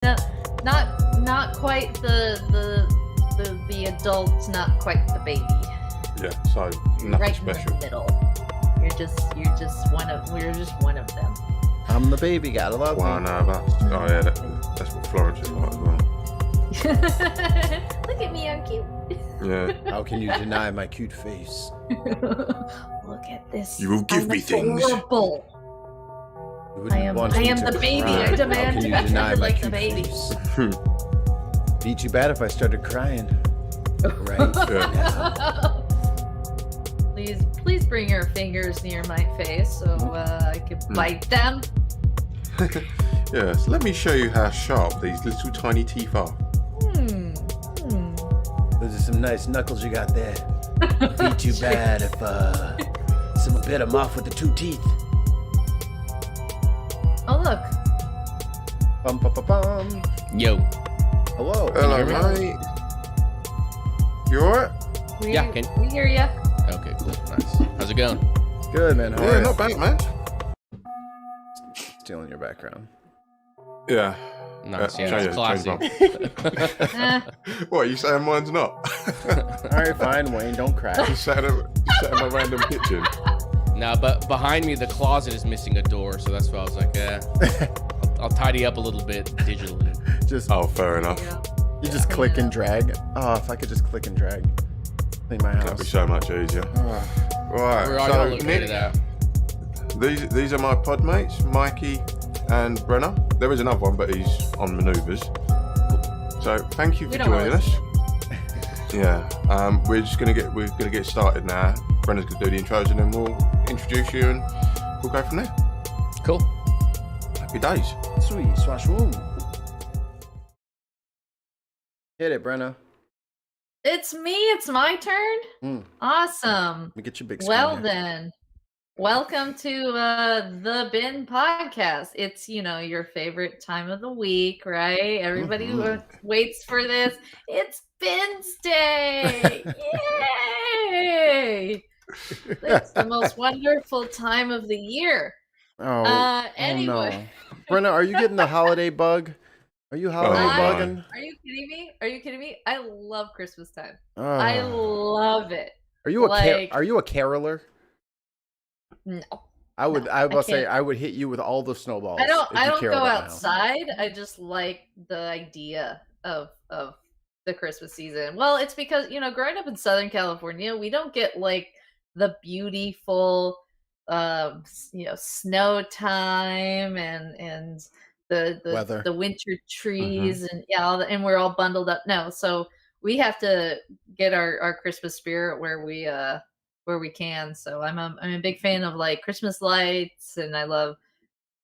No, not quite the adult, not quite the baby. Yeah, so nothing Right special. in the middle. You're just one of. We're just one of them. I'm the baby, gotta love One me. of us. Oh yeah, that's what Florence is like as well. Look at me, I'm cute. Yeah. How can you deny my cute face? Look at this. You will give I'm me things. adorable. You wouldn't I am- want I me am to the baby. cry. I demand How can to you be deny treated my like the cute baby. face? Be too bad if I started crying. Right now. Please bring your fingers near my face so I can bite them. Yes, let me show you how sharp these little tiny teeth are. Those are some nice knuckles you got there. Be too bad if someone bit them off with the 2 teeth. Oh look. Bum bum bum bum. Yo. Hello. Hello, hear me? mate. You alright? Yeah, We hear ya. Okay, cool. Nice. How's it going? Good, man. How are Yeah, you? not bad, man. Still in your background. Yeah. Nice. Yeah, change it's it, classy. Eh, What, you saying mine's not? All right, fine, Wayne. Don't cry. Just sat in my random kitchen. No, but behind me, the closet is missing a door, so that's why I was like, I'll tidy up a little bit digitally. Just Oh, fair enough. yeah. you just click and drag. Oh, if I could just click and drag. Clean my That'd be house. so much easier. Oh. Right, We're all so gonna look Nick, at that. these are my pod mates, Mikey and Brenner. There is another one, but he's on manoeuvres. So thank you We for don't joining really- us. Yeah, we're gonna get started now. Brenner's gonna do the intros, and then we'll introduce you, and we'll go from there. Cool. Happy days. Sweet. Swash woom. Hit it, Brenna. It's me. It's my turn. Mm. Awesome. Let me get your big screen Well here. then, welcome to the Bin Podcast. It's your favorite time of the week, right? Everybody waits for this. It's Bin's Day! Yay! It's the most wonderful time of the year. Oh, Anyway. no. Brenna, are you getting the holiday bug? Are you holiday Oh, bugging? Are you kidding me? Are you kidding me? I love Christmas time. Oh. I love it. Are you a like- are you a caroler? No. I would No, I I will say can't. I would hit you with all the snowballs. I don't if you go caroled at my house. outside. I just like the idea of the Christmas season. Well, it's because, growing up in Southern California, we don't get like the beautiful snow time and the Weather. the winter trees and and we're all bundled up. No, so we have to get our Christmas spirit where we can. So I'm a big fan of like Christmas lights, and I love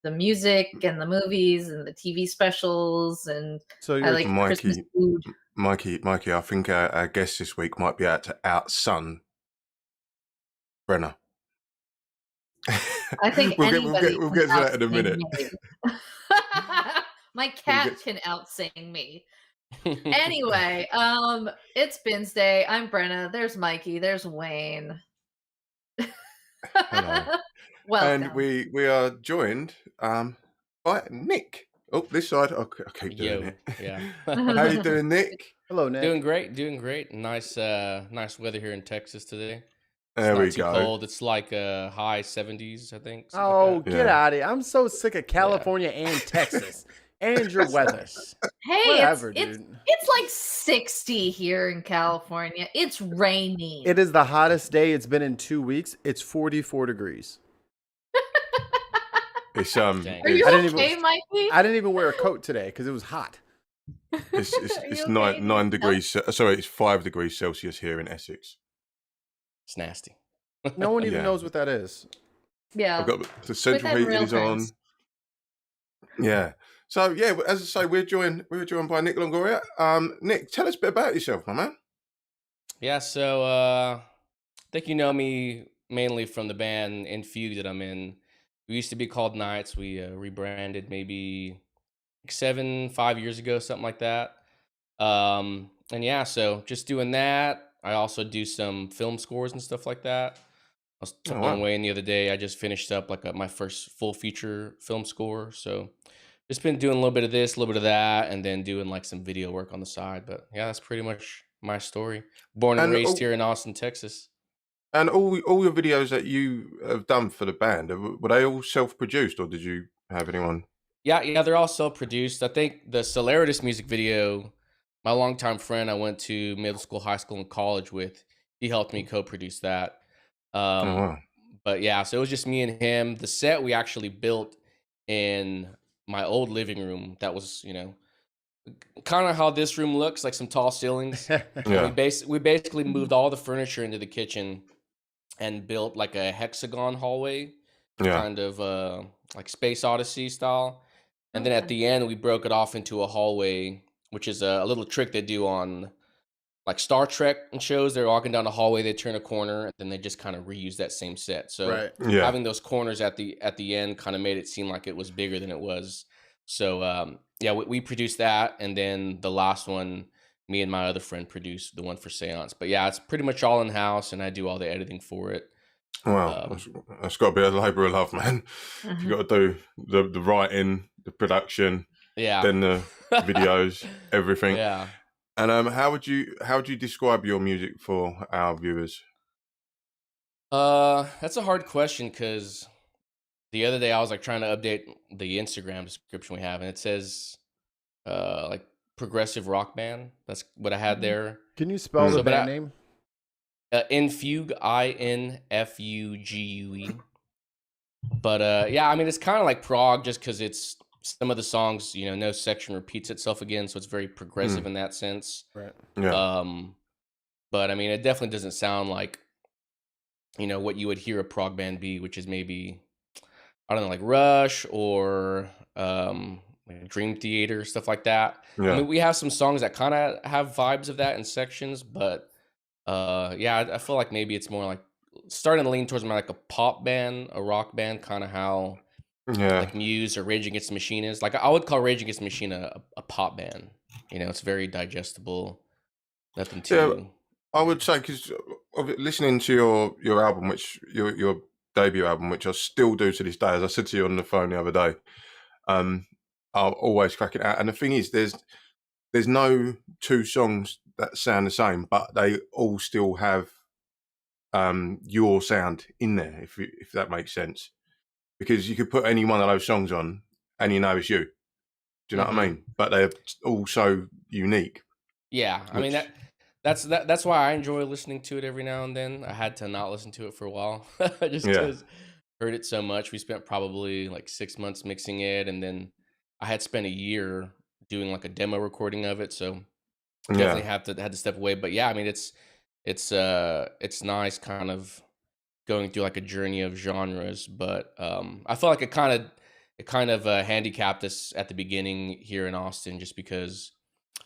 the music and the movies and the TV specials, and So I you're like Christmas food. Mikey, I think our guest this week might be able to outsun Brenner. I think we'll anybody we'll can get to that in a outsing minute. me. My cat can outsing me. Anyway, it's Bin's Day. I'm Brenna. There's Mikey. There's Wayne. Hello. Welcome. And we are joined by Nick. Oh, this side. I keep doing Yo. it. Yeah. How you doing, Nick? Hello, Nick. Doing great. Nice weather here in Texas today. There It's we not too go. cold. It's like high 70s, I think. something Oh, like that. get Yeah. out of here. I'm so sick of California and Texas and your weather. Hey, Whatever, it's dude. like 60 here in California. It's raining. It is the hottest day it's been in 2 weeks. It's 44 degrees. It's Dang. Are you I didn't okay, even- Mikey? I didn't even wear a coat today because it was hot. it's Are you nine okay? 9 degrees. Sorry, it's 5 degrees Celsius here in Essex. It's nasty. No one even Yeah. knows what that is. Yeah. I've got the central them heating real is on. terms. Yeah. So yeah, as I say, we were joined by Nick Longoria. Nick, tell us a bit about yourself, my man. Yeah, so I think you know me mainly from the band In Fugue that I'm in. We used to be called Knights. We rebranded maybe 5 years ago, something like that. And yeah, so just doing that. I also do some film scores and stuff like that. I was Oh, telling wow. Wayne the other day, I just finished up like my first full feature film score. So just been doing a little bit of this, a little bit of that, and then doing like some video work on the side. But yeah, that's pretty much my story. Born and And raised all, here in Austin, Texas. and all your videos that you have done for the band, were they all self-produced, or did you have anyone? Yeah, they're all self-produced. I think the Celeritas music video, my longtime friend I went to middle school, high school, and college with, he helped me co-produce that. Oh Um, wow. but yeah, so it was just me and him. The set we actually built in my old living room. That was, kind of how this room looks, like some tall ceilings. And Yeah. we basically moved all the furniture into the kitchen and built like a hexagon hallway, Yeah. kind of like Space Odyssey style. And then at Okay. the end, we broke it off into a hallway, which is a little trick they do on like Star Trek and shows. They're walking down the hallway, they turn a corner, and then they just kind of reuse that same set. So Right. Yeah. having those corners at the end kind of made it seem like it was bigger than it was. So yeah, we produced that, and then the last one, me and my other friend produced the one for Seance. But yeah, it's pretty much all in house, and I do all the editing for it. Wow. That's got to be a labour of love, man. You got to do the writing, the production, Yeah. then the videos, everything. Yeah. And how would you describe your music for our viewers? That's a hard question because the other day I was like trying to update the Instagram description we have, and it says like progressive rock band. That's what I had there. Can you spell So, the but band name? Infugue, INFUGUE. But yeah, I mean it's kind of like prog just because it's some of the songs, no section repeats itself again, so it's very progressive in that sense. Right. Yeah. But I mean it definitely doesn't sound like what you would hear a prog band be, which is maybe, I don't know, like Rush or like Dream Theater, stuff like that. Yeah. I mean, we have some songs that kind of have vibes of that in sections, but yeah, I feel like maybe it's more like starting to lean towards more like a pop band, a rock band, kind of how Yeah. like Muse or Rage Against the Machine is. Like I would call Rage Against the Machine a pop band. It's very digestible. Nothing too. I would say, because listening to your album, which your debut album, which I still do to this day, as I said to you on the phone the other day, I'll always crack it out. And the thing is, there's no two songs that sound the same, but they all still have your sound in there, if that makes sense. Because you could put any one of those songs on, and you know it's you. Do you know what I mean? But they're all so unique. Yeah, I mean that's why I enjoy listening to it every now and then. I had to not listen to it for a while just because heard it so much. We spent probably like 6 months mixing it, and then I had spent a year doing like a demo recording of it. So definitely had to step away. But yeah, I mean it's nice kind of going through like a journey of genres. But I feel like it kind of handicapped us at the beginning here in Austin, just because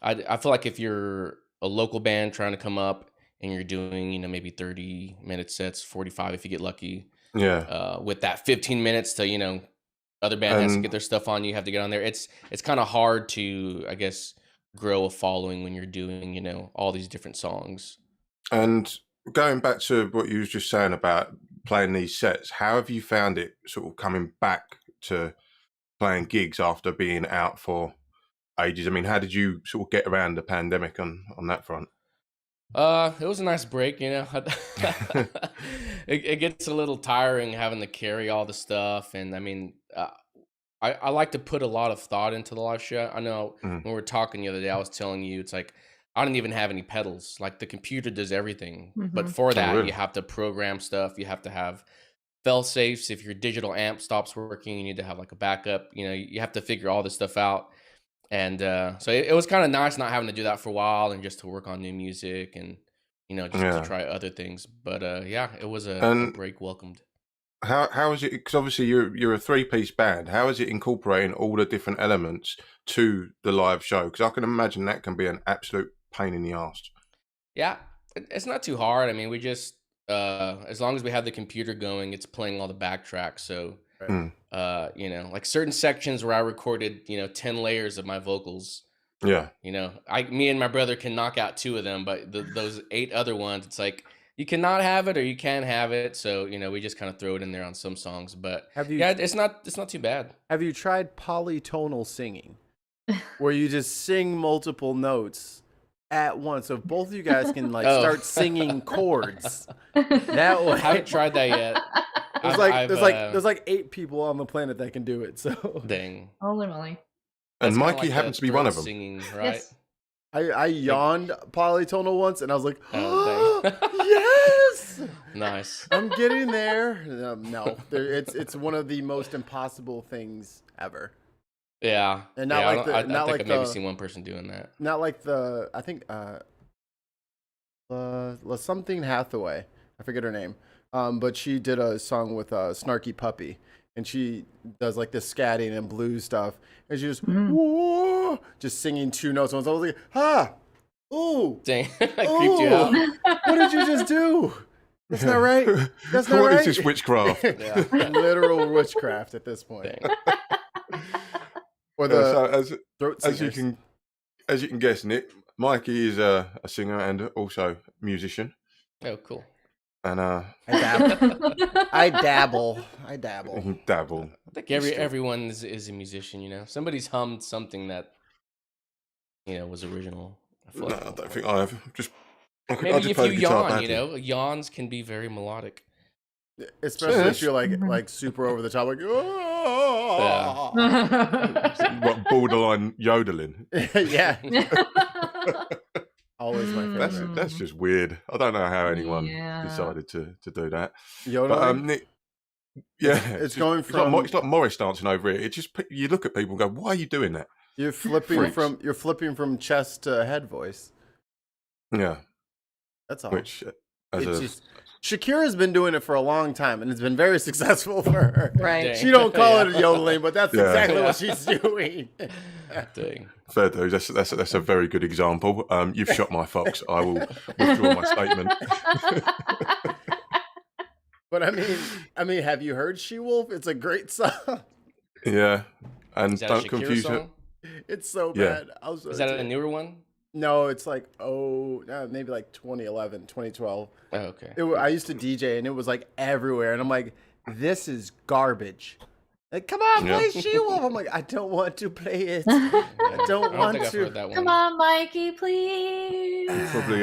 I feel like if you're a local band trying to come up and you're doing, maybe 30-minute sets, 45 if you get lucky. Yeah. With that 15 minutes to, other band has to get their stuff on, you have to get on there. It's kind of hard to, I guess, grow a following when you're doing, all these different songs. And going back to what you was just saying about playing these sets, how have you found it sort of coming back to playing gigs after being out for ages? I mean, how did you sort of get around the pandemic on that front? It was a nice break, It gets a little tiring having to carry all the stuff, and I mean, I like to put a lot of thought into the live show. I know when we were talking the other day, I was telling you it's like I don't even have any pedals. Like the computer does everything, but for that really? you have to program stuff. You have to have fail safes. If your digital amp stops working, you need to have like a backup. You have to figure all this stuff out. And so it was kind of nice not having to do that for a while and just to work on new music and, just to try other things. But yeah, it was a break welcomed. How is it? Because obviously you're a 3-piece band. How is it incorporating all the different elements to the live show? Because I can imagine that can be an absolute pain in the ass. Yeah, it's not too hard. I mean, we just as long as we have the computer going, it's playing all the backtracks. So like certain sections where I recorded 10 layers of my vocals. Me and my brother can knock out 2 of them, but those 8 other ones, it's like you cannot have it or you can have it. So we just kind of throw it in there on some songs. But yeah, it's not too bad. Have you tried polytonal singing, where you just sing multiple notes at once? So if both of you guys can start singing chords. That way, I haven't tried that yet. There's like 8 people on the planet that can do it. So dang. Holy moly! And Mikey happens to be one of them. Singing, right? Yes. I yawned polytonal once, and I was like, oh, yes, nice. I'm getting there. No, it's one of the most impossible things ever. Yeah, and not I like think I've maybe seen one person doing that. Not like I think something Hathaway. I forget her name. But she did a song with Snarky Puppy, and she does like this scatting and blues stuff, and she just whoa, just singing 2 notes. Once I was like, ooh, dang, I creeped you out. What did you just do? That's not right. That's not What right. is this witchcraft? Yeah, literal witchcraft at this point. Or the throat singers. As you can guess, Nick, Mikey is a singer and also musician. Oh, cool. And I dabble. I dabble. I think everyone is a musician. Somebody's hummed something that was original. No, I don't think I have. Maybe if you yawn, yawns can be very melodic. Especially if you're like super over the top, like what, borderline yodeling. Yeah. Always my favorite. That's just weird. I don't know how anyone decided to do that. Yodeling? But Nick, yeah, it's going from it's like Morris dancing over it. It just you look at people and go, "Why are you doing that?" You're flipping from chest to head voice. Yeah, that's all. Which Shakira's been doing it for a long time, and it's been very successful for her. Right? Dang. She don't call it yodeling, but that's exactly what she's doing. Dang. Fair dude. That's a very good example. You've shot my fox. I will withdraw my statement. But I mean, have you heard She Wolf? It's a great song. Yeah, and don't confuse it. It's so bad. Is that a newer one? No, it's like maybe like 2011, 2012. Oh, okay. I used to DJ, and it was like everywhere, and I'm like, this is garbage. Like, come on, play She Wolf. I'm like, I don't want to play it. I don't want think I've to. heard that one. Come on, Mikey, please. Probably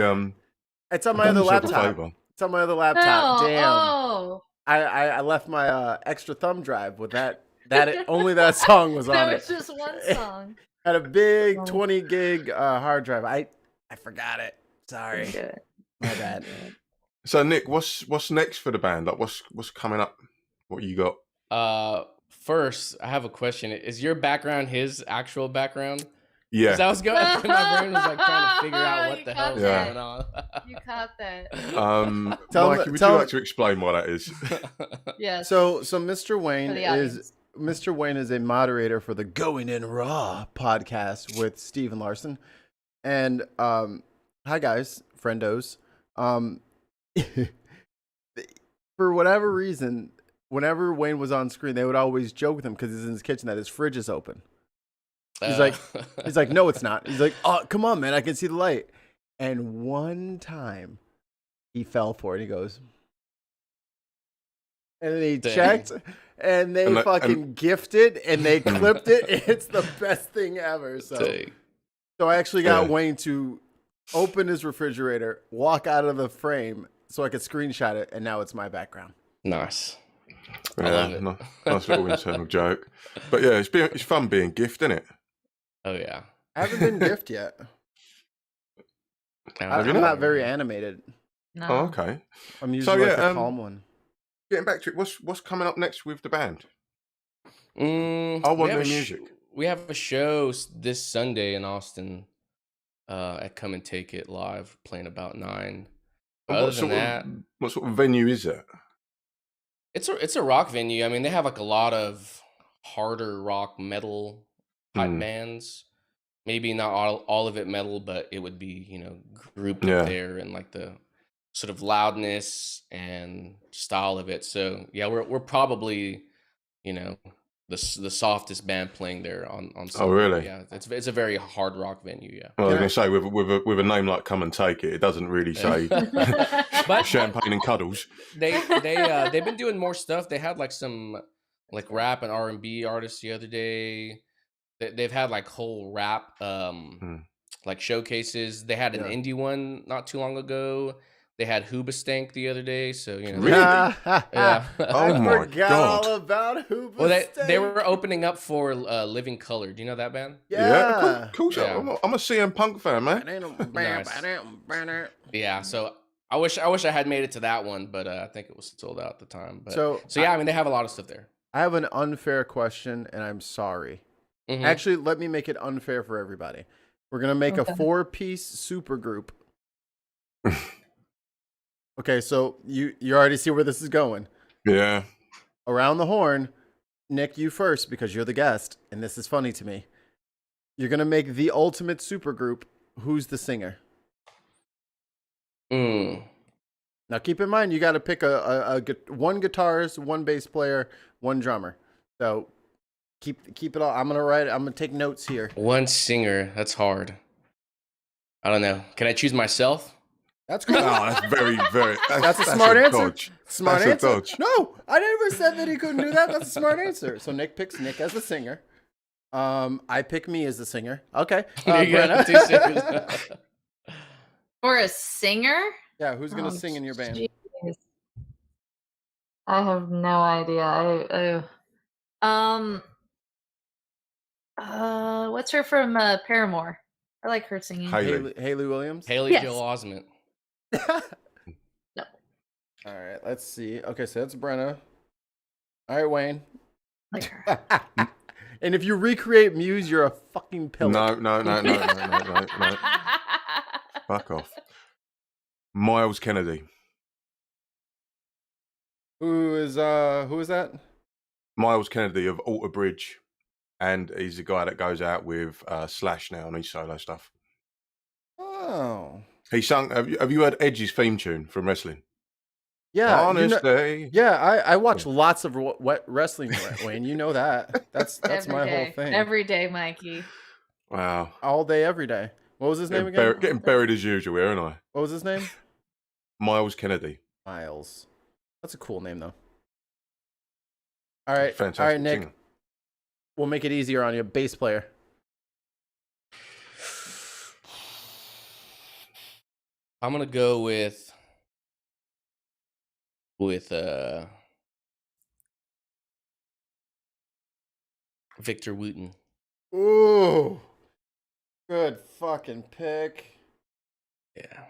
It's on my other laptop. It's on my other laptop. Damn. Oh. I left my extra thumb drive with that. Only that song was on That it. was just one song. Had a big 20 gig hard drive. I forgot it. Sorry. My bad. So Nick, what's next for the band? Like what's coming up? What you got? First, I have a question. Is your background his actual background? Yeah. Because I was going through my brain was like trying to figure out what the hell is going on. You caught that. Mikey, would you like to explain what that is? Yes. So Mr. Wayne is a moderator for the Going In Raw podcast with Stephen Larson. And hi guys, friendos. For whatever reason, whenever Wayne was on screen, they would always joke with him because he's in his kitchen that his fridge is open. He's like, no, it's not. He's like, oh, come on, man, I can see the light. And one time, he fell for it. He goes, and then he checked, and they fucking gifted, and they clipped it. It's the best thing ever. So I actually got Wayne to open his refrigerator, walk out of the frame, so I could screenshot it, and now it's my background. Nice. I love it. Nice little internal joke. But yeah, it's fun being gift, isn't it? Oh yeah. I haven't been gift yet. I'm not very animated. No. Oh, okay. I'm usually the calm one. Getting back to it, what's coming up next with the band? I want new music. We have a show this Sunday in Austin at Come and Take It Live, playing about 9. Other than that, what sort of venue is it? It's a rock venue. I mean, they have like a lot of harder rock metal type bands. Maybe not all of it metal, but it would be, grouped up there and like the sort of loudness and style of it. So yeah, we're probably, the softest band playing there on Oh, Sunday. really? Yeah, it's a very hard rock venue. Yeah. Well, I was going to say with a name like Come and Take It, it doesn't really say But champagne and cuddles. they've been doing more stuff. They had like some like rap and R&B artists the other day. They've had like whole rap like showcases. They had an indie one not too long ago. They had Hoobastank the other day, so you know. Really? Yeah. Oh I my forgot God. all about Hoobastank. Well, they were opening up for Living Color. Do you know that band? Yeah, cool. Yeah. I'm a CM Punk fan, man. Nice. Yeah, so I wish I had made it to that one, but I think it was sold out at the time. But, so yeah, I mean they have a lot of stuff there. I have an unfair question, and I'm sorry. Mhm. Actually, let me make it unfair for everybody. We're gonna make a 4-piece super group. Okay, so you already see where this is going. Yeah. Around the horn, Nick, you first because you're the guest, and this is funny to me. You're gonna make the ultimate super group. Who's the singer? Now keep in mind you got to pick one guitarist, one bass player, one drummer. So keep it all. I'm gonna take notes here. One singer. That's hard. I don't know. Can I choose myself? That's cool. No, that's very. That's a smart answer. Dodge. Smart That's a answer. dodge. No, I never said that he couldn't do that. That's a smart answer. So Nick picks Nick as the singer. I pick me as the singer. Okay. You got Brenna. 2 singers. For a singer? Yeah, who's gonna sing in your band? Jeez. I have no idea. What's her from Paramore? I like her singing. Haley Williams. Haley Yes. Joel Osment. No. All right, let's see. Okay, so that's Brenna. All right, Wayne. Like her. And if you recreate Muse, you're a fucking pillar. No. Fuck off. Miles Kennedy. Who is that? Miles Kennedy of Alter Bridge. And he's the guy that goes out with Slash now on his solo stuff. Oh. He sung. Have you heard Edge's theme tune from wrestling? Yeah. Honest Day. Yeah, I watch lots of wrestling, Wayne. You know that. That's my whole thing. Every day, Mikey. Wow. All day, every day. What was his name again? Getting buried as usual, aren't I? What was his name? Miles Kennedy. Miles. That's a cool name, though. All right. Fantastic. All right, Nick. Singer. We'll make it easier on you. Bass player. I'm gonna go with Victor Wooten. Ooh. Good fucking pick. Yeah.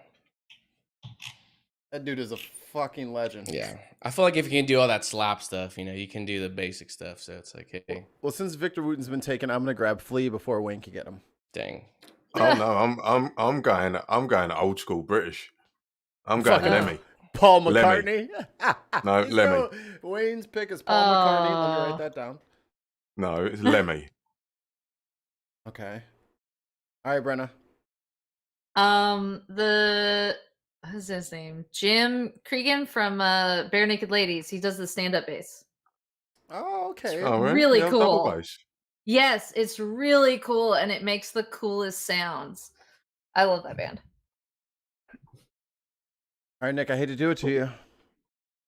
That dude is a fucking legend. Yeah. I feel like if you can do all that slap stuff, you know, you can do the basic stuff. So it's like, hey, Well, since Victor Wooten's been taken, I'm gonna grab Flea before Wayne can get him. dang. Oh no, I'm going old school British. I'm going Fucking Lemmy. Paul Lemmy. McCartney. No, You Lemmy. know, Wayne's pick is Paul McCartney. Let me write that down. No, it's Lemmy. Okay. All right, Brenna. What's his name? Jim Cregan from Bare Naked Ladies. He does the stand-up bass. Oh, okay. Oh, Really Yeah, cool. double bass. Yes, it's really cool, and it makes the coolest sounds. I love that band. All right, Nick. I hate to do it to you.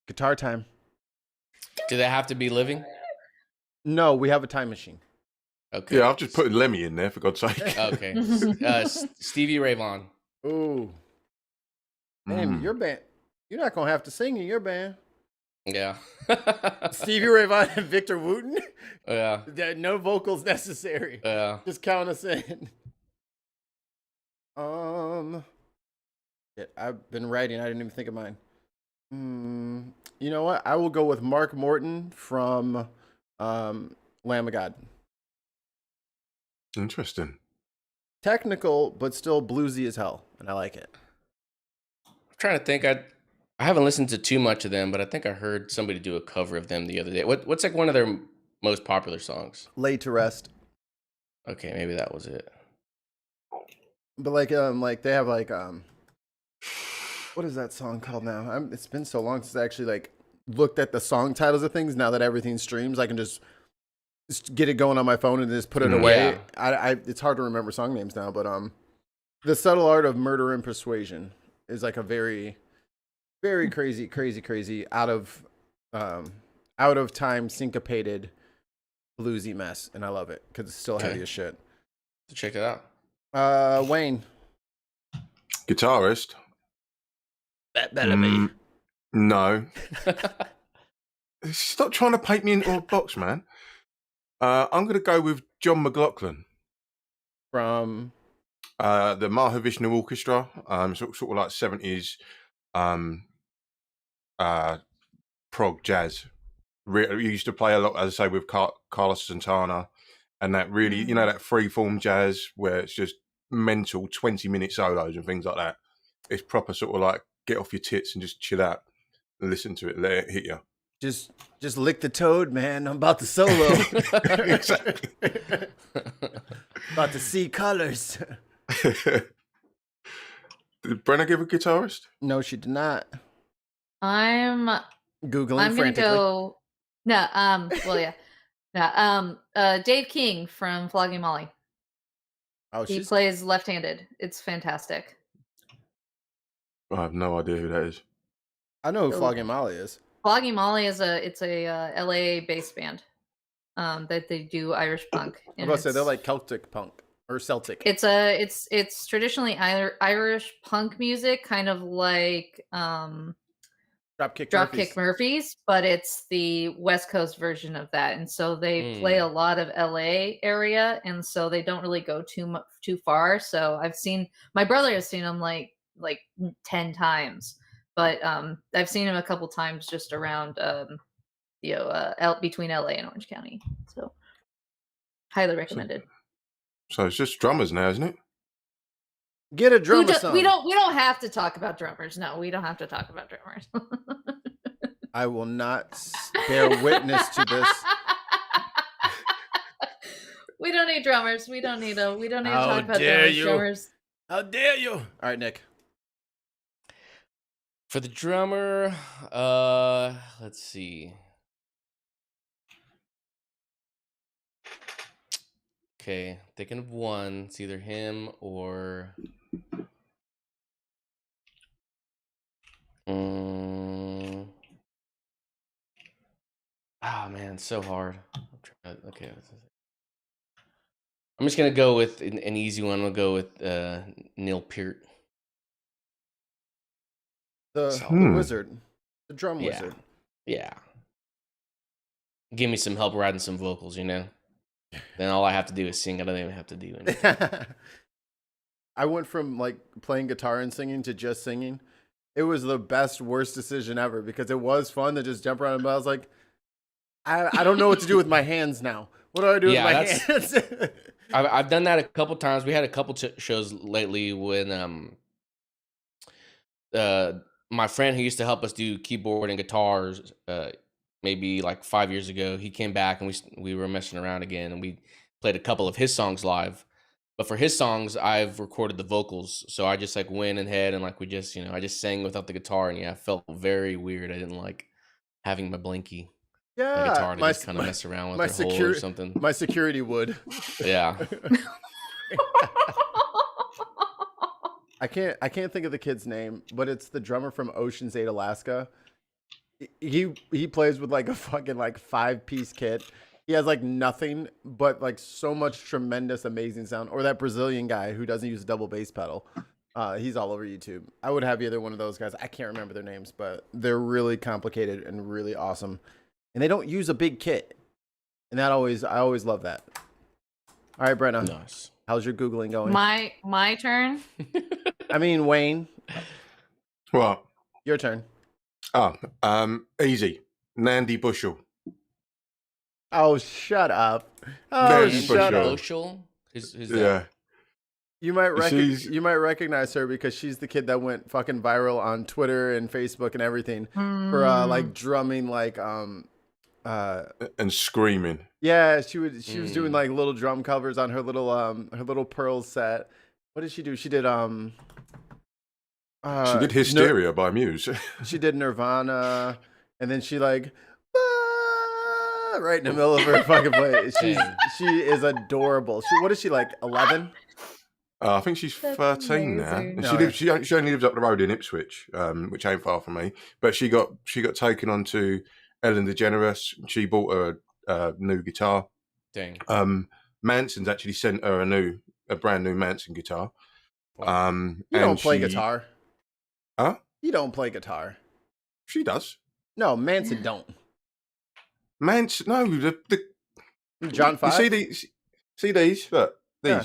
Guitar time. Do they have to be living? No, we have a time machine. Okay. Yeah, I've just put Lemmy in there for God's sake. Okay. Stevie Ray Vaughan. Ooh. Damn, your band. You're not gonna have to sing in your band. Yeah. Stevie Ray Vaughan and Victor Wooten. Yeah. No vocals necessary. Yeah. Just count us in. I've been writing. I didn't even think of mine. You know what? I will go with Mark Morton from Lamb of God. Interesting. Technical, but still bluesy as hell, and I like it. I'm trying to think. I haven't listened to too much of them, but I think I heard somebody do a cover of them the other day. What's like one of their most popular songs? Laid to Rest. Okay, maybe that was it. But like they have like what is that song called now? It's been so long since I actually like looked at the song titles of things. Now that everything streams, I can just just get it going on my phone and just put it away. Yeah. It's hard to remember song names now, but The Subtle Art of Murder and Persuasion is like a very, very crazy out of time syncopated bluesy mess, and I love it because it's still heavy as shit. So check it out. Wayne, Guitarist. that better be. No. Stop trying to paint me into a box, man. I'm going to go with John Mclaughlin. From the Mahavishnu Orchestra, sort of like 70s prog jazz. He used to play a lot, as I say, with Carlos Santana, and that really, that freeform jazz where it's just mental 20-minute solos and things like that. It's proper sort of like get off your tits and just chill out and listen to it, let it hit you. Just lick the toad, man. I'm about to solo. Exactly. About to see colors. Did Brenna give a guitarist? No, she did not. I'm Googling gonna frantically. go. No, well, yeah, no, Dave King from Flogging Molly. Oh, He plays left-handed. It's fantastic. I have no idea who that is. I know who Flogging Molly is. Flogging Molly is a LA based band that they do Irish punk. I'm about to say they're like Celtic punk or Celtic. It's traditionally Irish punk music, kind of like Dropkick Murphys, but it's the West Coast version of that. And so they play a lot of LA area, and so they don't really go too far. So my brother has seen them like 10 times. But I've seen him a couple times just around, between LA and Orange County. So, highly recommended. So it's just drummers now, isn't it? Get a drummer song. We don't have to talk about drummers. No, we don't have to talk about drummers. I will not bear witness to this. We don't need drummers. We don't need to How talk about dare drummers. How dare you? All right, Nick. For the drummer, let's see. Okay, thinking of one. It's either him or oh man, it's so hard. Okay, I'm just gonna go with an easy one. I'll go with Neil Peart. The wizard. The drum wizard. Yeah. Give me some help writing some vocals, Then all I have to do is sing. I don't even have to do anything. I went from like playing guitar and singing to just singing. It was the worst decision ever because it was fun to just jump around. But I was like, I don't know what to do with my hands now. What do I do with my hands? I've done that a couple times. We had a couple shows lately when my friend who used to help us do keyboard and guitars, maybe like 5 years ago, he came back and we were messing around again, and we played a couple of his songs live. But for his songs, I've recorded the vocals, so I just like went ahead and like we just I just sang without the guitar, and I felt very weird. I didn't like having my blinky guitar to just kind of mess around with their hole or something. My security would. Yeah. I can't think of the kid's name, but it's the drummer from Ocean's 8 Alaska. He plays with like a fucking like 5-piece kit. He has like nothing but like so much tremendous amazing sound. Or that Brazilian guy who doesn't use a double bass pedal. He's all over YouTube. I would have either one of those guys. I can't remember their names, but they're really complicated and really awesome. And they don't use a big kit. And I always love that. All right, Brenna. Nice. How's your Googling going? My turn. I mean, Wayne. What? Your turn. Oh, easy. Nandy Bushell. Oh, shut up. Oh, Nandy shut up. Bushell? Who's that? Yeah. You might recognize her because she's the kid that went fucking viral on Twitter and Facebook and everything for like drumming like and screaming. Yeah, she was doing like little drum covers on her little Pearls set. What did she do? She did she did Hysteria by Muse. She did Nirvana, and then she like right in the middle of her fucking play. She is adorable. What is she, like 11? I think she's That's 13 now, amazing. and No, she only lives up the road in Ipswich, which ain't far from me. But she got taken on to Ellen DeGeneres. She bought her a new guitar. Dang. Manson's actually sent her a brand new Manson guitar. You and don't play guitar. Huh? You don't play guitar. She does. No, Manson don't. Manson, no, the John 5? You see these? Look, these. Yeah.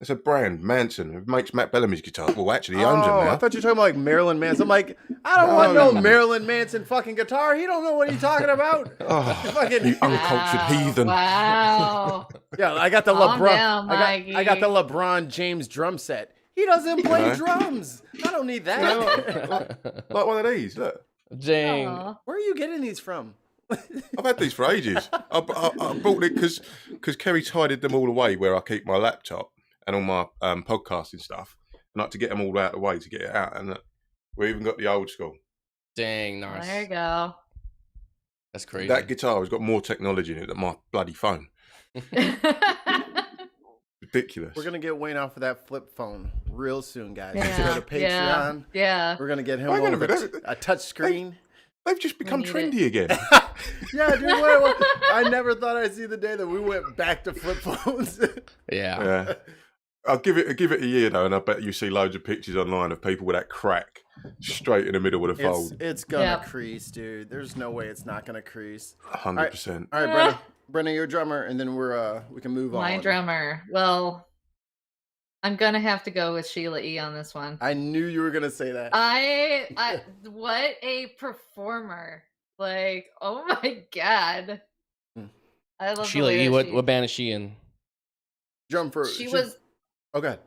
It's a brand, Manson. It makes Matt Bellamy's guitar. Well, actually, he owns them now. I thought you were talking about like Marilyn Manson. I'm like, I don't want no Marilyn Manson fucking guitar. He don't know what he's talking about. Oh, Fucking you uncultured heathen. Wow. yeah, I got the Calm LeBron. down, I got the LeBron James drum set. He doesn't play drums. I don't need that. Like one of these, look. Dang. Aw. Where are you getting these from? I've had these for ages. I bought it because Kerry tidied them all away where I keep my laptop and all my podcasting stuff. And I like to get them all out of the way to get it out. And we even got the old school. Dang, nice. There you go. That's crazy. That guitar has got more technology in it than my bloody phone. Ridiculous. We're gonna get Wayne off of that flip phone real soon, guys. Yeah, Go to Patreon. Yeah. We're gonna get him Hang on one a with minute. a touch screen. They've just become need trendy again. Yeah, dude. I never thought I'd see the day that we went back to flip phones. Yeah. Yeah. I'll give it a year though, and I bet you see loads of pictures online of people with that crack straight in the middle of the fold. It's gonna Yep. crease, dude. There's no way it's not gonna crease. 100%. All right, Brenna, you're a drummer, and then we can move on. My drummer. Well, I'm gonna have to go with Sheila E on this one. I knew you were gonna say that. I what a performer. Like, oh my god. Hmm. I love Sheila the way E, that what band is she in? Drum for she was Okay.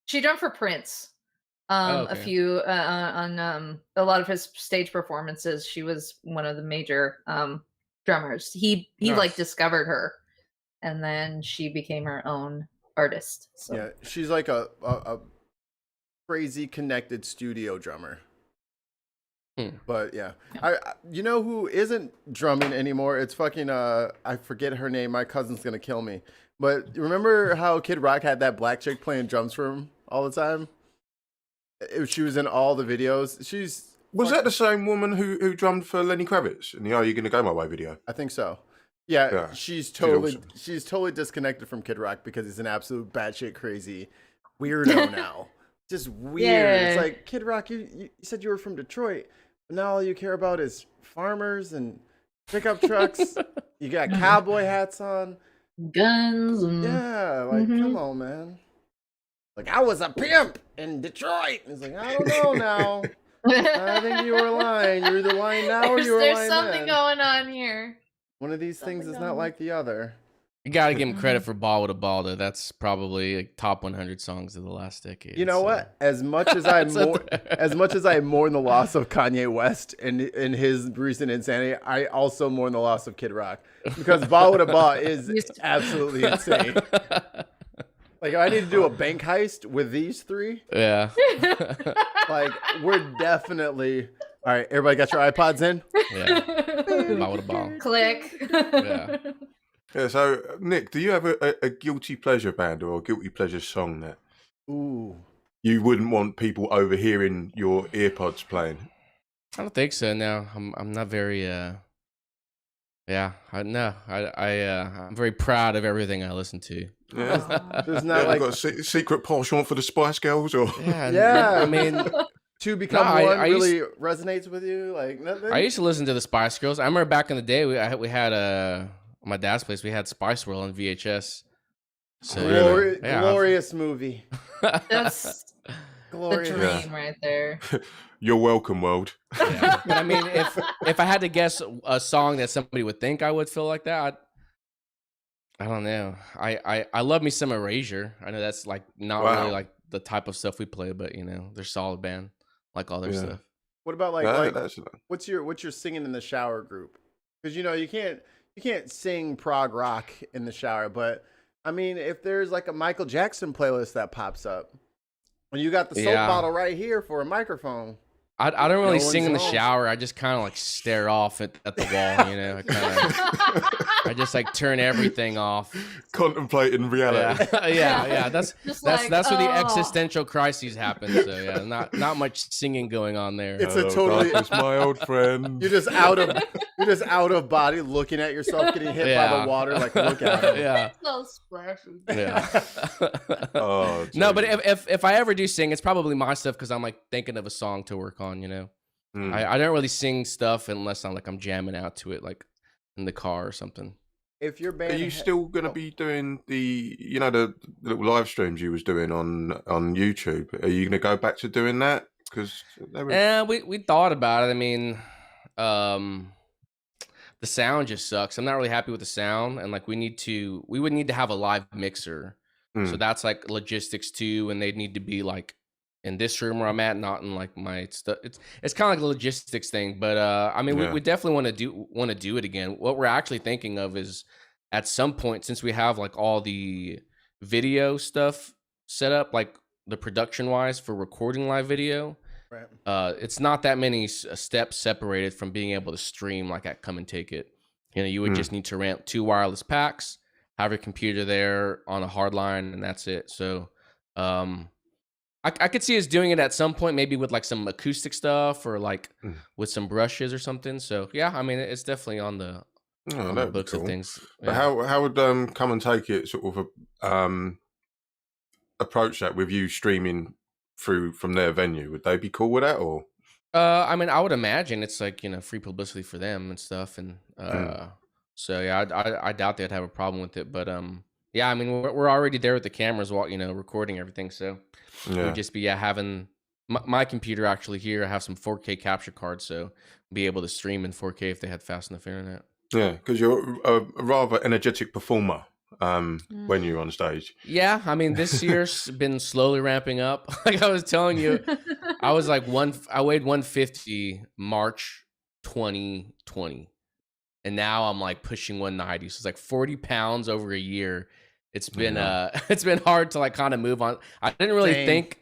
she drummed for Prince. Oh, okay. A few on a lot of his stage performances. She was one of the major drummers. He Nice. like discovered her, and then she became her own artist. So. Yeah, she's like a crazy connected studio drummer. But yeah, I you know who isn't drumming anymore? It's fucking I forget her name. My cousin's gonna kill me. But remember how Kid Rock had that black chick playing drums for him all the time? She was in all the videos. Was that the same woman who drummed for Lenny Kravitz in the "Are You Gonna Go My Way" video? I think so. Yeah, Yeah, she's awesome. totally disconnected from Kid Rock because he's an absolute batshit crazy weirdo now. Just weird. It's Yeah. like, Kid Rock, you said you were from Detroit, but now all you care about is farmers and pickup trucks. You got cowboy hats on. Guns and Yeah, like come on, man. Like, I was a pimp in Detroit. It's like, I don't know now. I think you were lying. You're either lying now or you were there's lying something then. going on here. One of these things is Something not going like the other. You gotta give him credit for Ball with a Ball, though. That's probably like top 100 songs of the last decade. You know so. what? As much as I It's up mourn the loss of Kanye West and his recent insanity, I also mourn the loss of Kid Rock because Ball with a Ball is absolutely insane. Like, if I need to do a bank heist with these three, Yeah. like, we're definitely all right. Everybody got your iPods in? Yeah. Ball with a Ball. Click. Yeah. Yeah. So, Nick, do you have a guilty pleasure band or a guilty pleasure song that Ooh. you wouldn't want people overhearing your earpods playing? I don't think so. No, I'm not very. I'm very proud of everything I listen to. Yeah. There's Yeah, not like got a secret penchant for the Spice Girls, or Yeah. I mean, two become No, one I really resonates with you. Like nothing. I used to listen to the Spice Girls. I remember back in the day, we had my dad's place. We had Spice World on VHS. So Really? yeah, glorious movie. That's the Glorious. dream right there. You're welcome, world. yeah. But I mean, if I had to guess a song that somebody would think I would feel like that, I don't know. I love me some Erasure. I know that's like not Wow. really like the type of stuff we play, but you know, they're solid band, like all their Yeah. stuff. What about like Yeah, like that's- what's your singing in the shower group? Because you know you can't sing prog rock in the shower, but I mean if there's like a Michael Jackson playlist that pops up, and you got the soap Yeah. bottle right here for a microphone. I don't really No sing in the one's wrong. shower. I just kind of like stare off at the wall, you know. I just like turn everything off. Contemplating reality. Yeah. That's Just that's like, that's where the oh. existential crises happen. So yeah, not much singing going on there. It's a Hello, totally- darkness, my old friend. You're just out of body, looking at yourself getting hit by the water. Like, look at him. Yeah. So splashy. Yeah. Oh, No, but Jesus. if I ever do sing, it's probably my stuff because I'm like thinking of a song to work on, you know. Mm. I don't really sing stuff unless I'm jamming out to it, like in the car or something. If your band, Are you still going to be doing the little live streams you was doing on YouTube? Are you going to go back to doing that? Because We thought about it. I mean, the sound just sucks. I'm not really happy with the sound, and like we would need to have a live mixer. So that's like logistics too, and they'd need to be like in this room where I'm at, not in like my stuff. It's kind of like a logistics thing, but I mean, we definitely want to do it again. What we're actually thinking of is at some point, since we have like all the video stuff set up, like the production wise for recording live video, right. it's not that many steps separated from being able to stream like at Come and Take It. You know, you would just need to rent 2 wireless packs, have your computer there on a hard line, and that's it. So I could see us doing it at some point, maybe with like some acoustic stuff or like with some brushes or something. So yeah, I mean, it's definitely on the books of things. But how would Come and Take It sort of approach that with you streaming through from their venue? Would they be cool with that, or? I mean, I would imagine it's like, you know, free publicity for them and stuff, and so yeah, I doubt they'd have a problem with it. But yeah, I mean, we're already there with the cameras, while you know, recording everything. So it would just be having my computer actually here. I have some 4K capture cards, so be able to stream in 4K if they had fast enough internet. Yeah, because you're a rather energetic performer when you're on stage. Yeah, I mean, this year's been slowly ramping up. Like I was telling you, I was like I weighed 150 March 2020, and now I'm like pushing 190. So it's like 40 pounds over a year. It's been it's been hard to like kind of move on. I didn't really think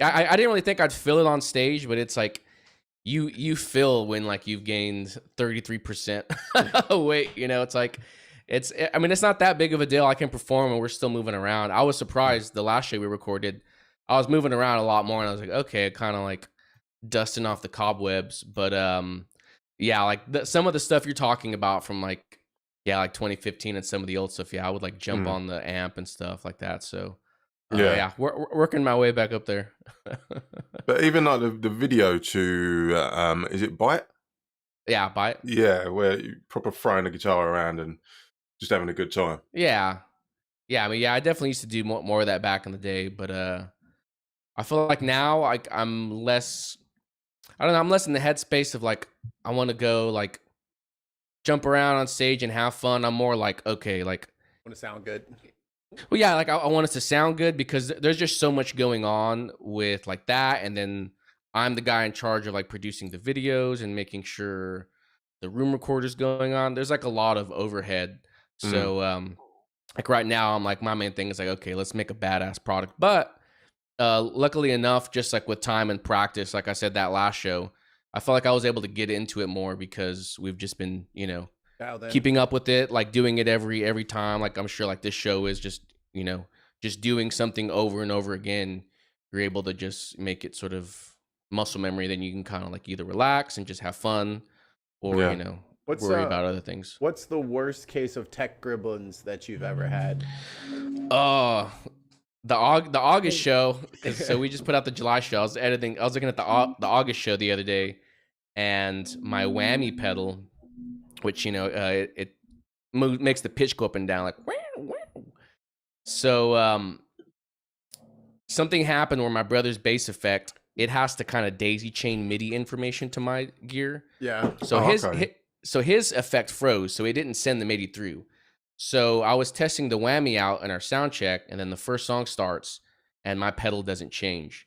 I didn't really think I'd feel it on stage, but it's like you feel when like you've gained 33% weight, you know. It's like I mean, it's not that big of a deal. I can perform and we're still moving around. I was surprised the last show we recorded, I was moving around a lot more, and I was like, okay, kind of like dusting off the cobwebs. But yeah, like some of the stuff you're talking about from like 2015 and some of the old stuff, I would like jump on the amp and stuff like that. So yeah, we're working my way back up there. But even like the video to is it Bite? Yeah, Bite. Yeah, where you proper throwing the guitar around and just having a good time. Yeah. I mean, I definitely used to do more of that back in the day, but I feel like now I'm less. I don't know. I'm less in the headspace of like I want to go like jump around on stage and have fun. I'm more like, okay, like Want to sound good? Well, yeah, like I want it to sound good because there's just so much going on with like that, and then I'm the guy in charge of like producing the videos and making sure the room recorder's going on. There's like a lot of overhead. So like right now I'm like, my main thing is like, okay, let's make a badass product. But luckily enough, just like with time and practice, like I said that last show, I felt like I was able to get into it more because we've just been, you know, keeping up with it, like doing it every time. Like I'm sure like this show is just, you know, just doing something over and over again. You're able to just make it sort of muscle memory. Then you can kind of like either relax and just have fun, or you know, worry about other things. What's the worst case of tech gremlins that you've ever had? The August show. So we just put out the July show. I was looking at the August show the other day, and my whammy pedal, which, you know, it makes the pitch go up and down like. So something happened where my brother's bass effect, it has to kind of daisy chain MIDI information to my gear. Yeah. So his effect froze, so it didn't send the MIDI through. So I was testing the whammy out in our sound check, and then the first song starts, and my pedal doesn't change.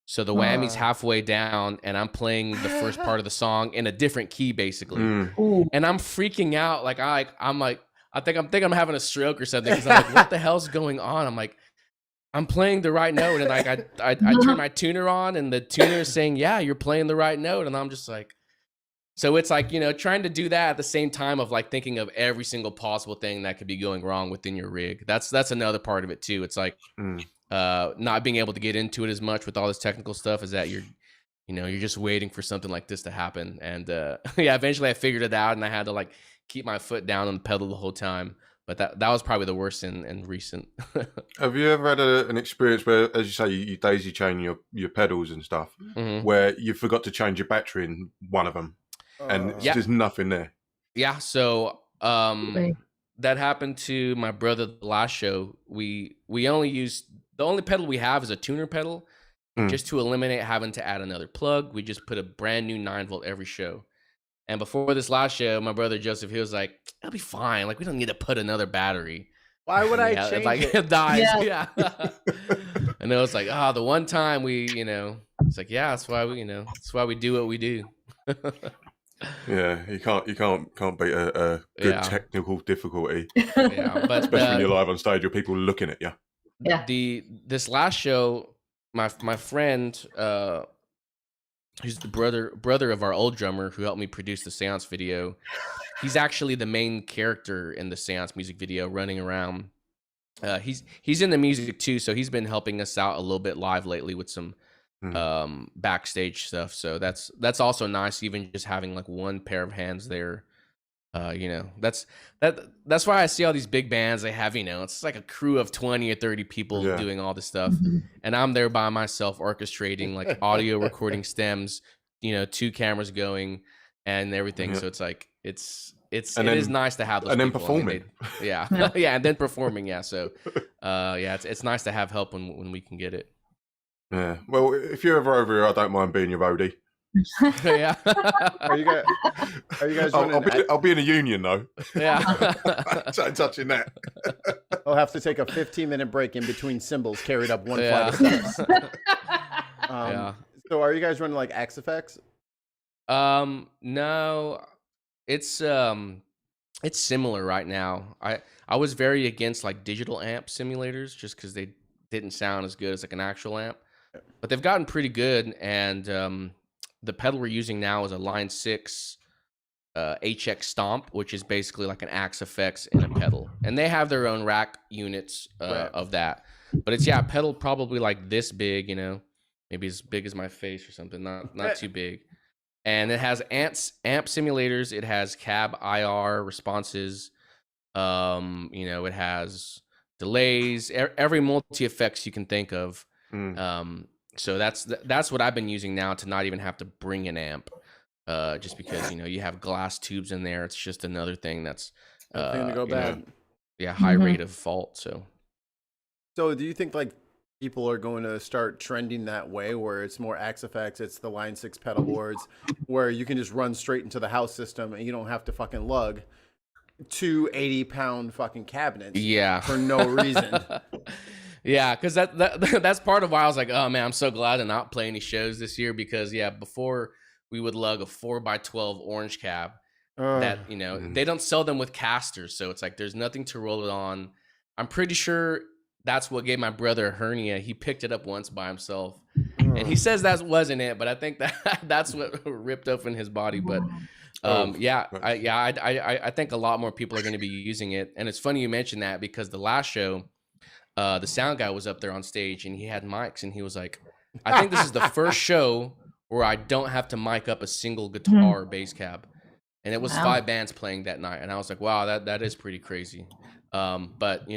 So the whammy's halfway down, and I'm playing the first part of the song in a different key, basically. And I'm freaking out, like I'm like, I think I'm having a stroke or something, because I'm like, what the hell's going on? I'm like, I'm playing the right note, and like I turn my tuner on, and the tuner is saying, yeah, you're playing the right note, and I'm just like, so it's like, you know, trying to do that at the same time of like thinking of every single possible thing that could be going wrong within your rig. That's another part of it too. It's like not being able to get into it as much with all this technical stuff is that you're just waiting for something like this to happen. And yeah, eventually I figured it out, and I had to like keep my foot down on the pedal the whole time. But that was probably the worst in recent. Have you ever had an experience where, as you say, you daisy chain your pedals and stuff, where you forgot to change your battery in one of them, and it's just nothing there? Yeah. So that happened to my brother the last show. We only use, the only pedal we have is a tuner pedal, just to eliminate having to add another plug. We just put a brand new 9-volt every show. And before this last show, my brother Joseph, he was like, "It'll be fine. Like, we don't need to put another battery. Why would I change like, it? dies." Yeah. And it was like, the one time we, it's like, yeah, that's why we do what we do. Yeah, you can't beat a good technical difficulty. Yeah, but especially when you're live on stage with people looking at you. Yeah. This last show, my friend, who's the brother of our old drummer who helped me produce the seance video. He's actually the main character in the seance music video, running around. He's in the music too, so he's been helping us out a little bit live lately with some backstage stuff. So that's also nice, even just having like one pair of hands there. That's why I see all these big bands. They have, it's like a crew of 20 or 30 people doing all this stuff, and I'm there by myself orchestrating like audio recording stems, 2 cameras going and everything. So it's like it is nice to have those. And then people. performing, yeah, and then performing. Yeah, so it's nice to have help when we can get it. Yeah, well, if you're ever over here, I don't mind being your roadie. Yeah. Are you guys I'll be in a union though. Yeah. So touching that. I'll have to take a 15-minute break in between cymbals carried up one flight of steps. So are you guys running like X effects? No. It's similar right now. I was very against like digital amp simulators just because they didn't sound as good as like an actual amp. But they've gotten pretty good, and the pedal we're using now is a Line 6 HX Stomp, which is basically like an Axe Effects in a pedal. And they have their own rack units of that. But it's, a pedal probably like this big, maybe as big as my face or something, not too big. And it has amp simulators. It has cab IR responses. It has delays, every multi-effects you can think of. So that's what I've been using now, to not even have to bring an amp, just because you have glass tubes in there. It's just another thing that's to go bad. High rate of fault. So do you think like people are going to start trending that way, where it's more Axe Effects, it's the Line 6 pedal boards, where you can just run straight into the house system and you don't have to fucking lug 2 80-pound fucking cabinets for no reason? Yeah, because that's part of why I was like, oh man, I'm so glad to not play any shows this year, because before we would lug a 4x12 orange cab that they don't sell them with casters, so it's like there's nothing to roll it on. I'm pretty sure that's what gave my brother a hernia. He picked it up once by himself, and he says that wasn't it, but I think that's what ripped open his body. But I think a lot more people are going to be using it, and it's funny you mentioned that, because the last show, the sound guy was up there on stage and he had mics, and he was like, I think this is the first show where I don't have to mic up a single guitar or bass cab. And it was 5 bands playing that night. And I was like, wow, that is pretty crazy. But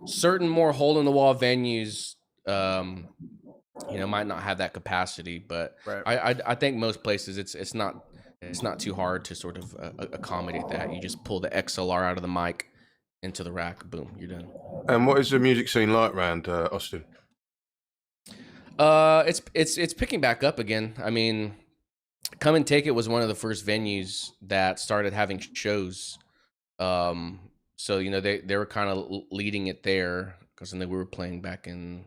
certain more hole in the wall venues, might not have that capacity, but I think most places it's not too hard to sort of accommodate that. You just pull the XLR out of the mic into the rack, boom, you're done. And what is the music scene like around Austin? It's picking back up again. I mean, Come and Take It was one of the first venues that started having shows. So they were kind of leading it there, because we were playing back in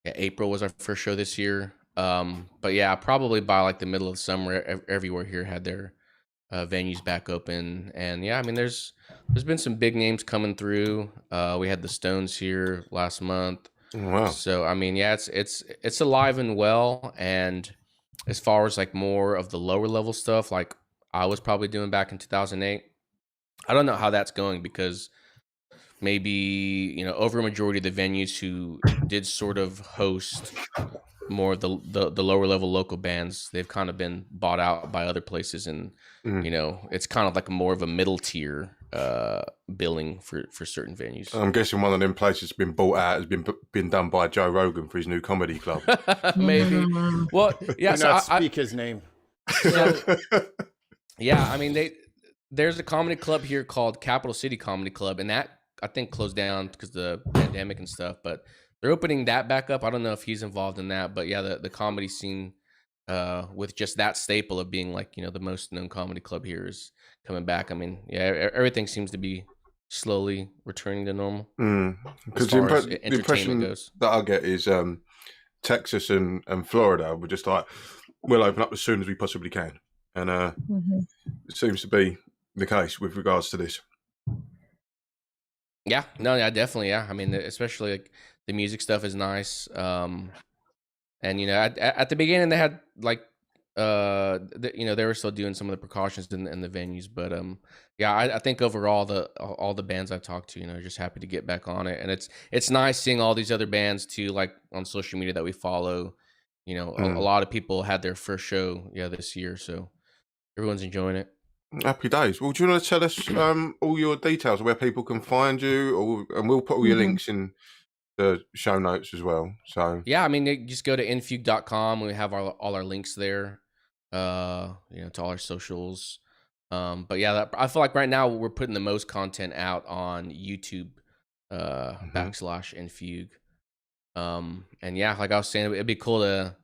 April was our first show this year. But probably by like the middle of the summer, everywhere here had their venues back open. And I mean, there's been some big names coming through. We had the Stones here last month. Wow. So I mean, yeah, it's alive and well. And as far as like more of the lower level stuff, like I was probably doing back in 2008, I don't know how that's going because maybe over a majority of the venues who did sort of host more of the lower level local bands, they've kind of been bought out by other places, and it's kind of like more of a middle tier billing for certain venues. I'm guessing one of them places been bought out has been done by Joe Rogan for his new comedy club. Maybe. Well, yeah. Do not speak his name. So, yeah, I mean there's a comedy club here called Capital City Comedy Club, and that I think closed down because of the pandemic and stuff. But they're opening that back up. I don't know if he's involved in that, but yeah, the comedy scene with just that staple of being like the most known comedy club here is coming back. I mean, yeah, everything seems to be slowly returning to normal. Because the impression goes. That I get is Texas and Florida were just like, we'll open up as soon as we possibly can, and it seems to be the case with regards to this. Yeah, no, yeah, definitely, yeah. I mean, especially like the music stuff is nice. And at the beginning they had like they were still doing some of the precautions in the venues, but yeah, I think overall all the bands I've talked to, are just happy to get back on it, and it's nice seeing all these other bands too, like on social media that we follow. A lot of people had their first show this year, so everyone's enjoying it. Happy days. Well, do you want to tell us all your details where people can find you, and we'll put all your links in the show notes as well. So yeah, I mean, you just go to infugue.com. We have all our links there, to all our socials. But yeah, I feel like right now we're putting the most content out on YouTube, /infugue. And yeah, like I was saying, it'd be cool to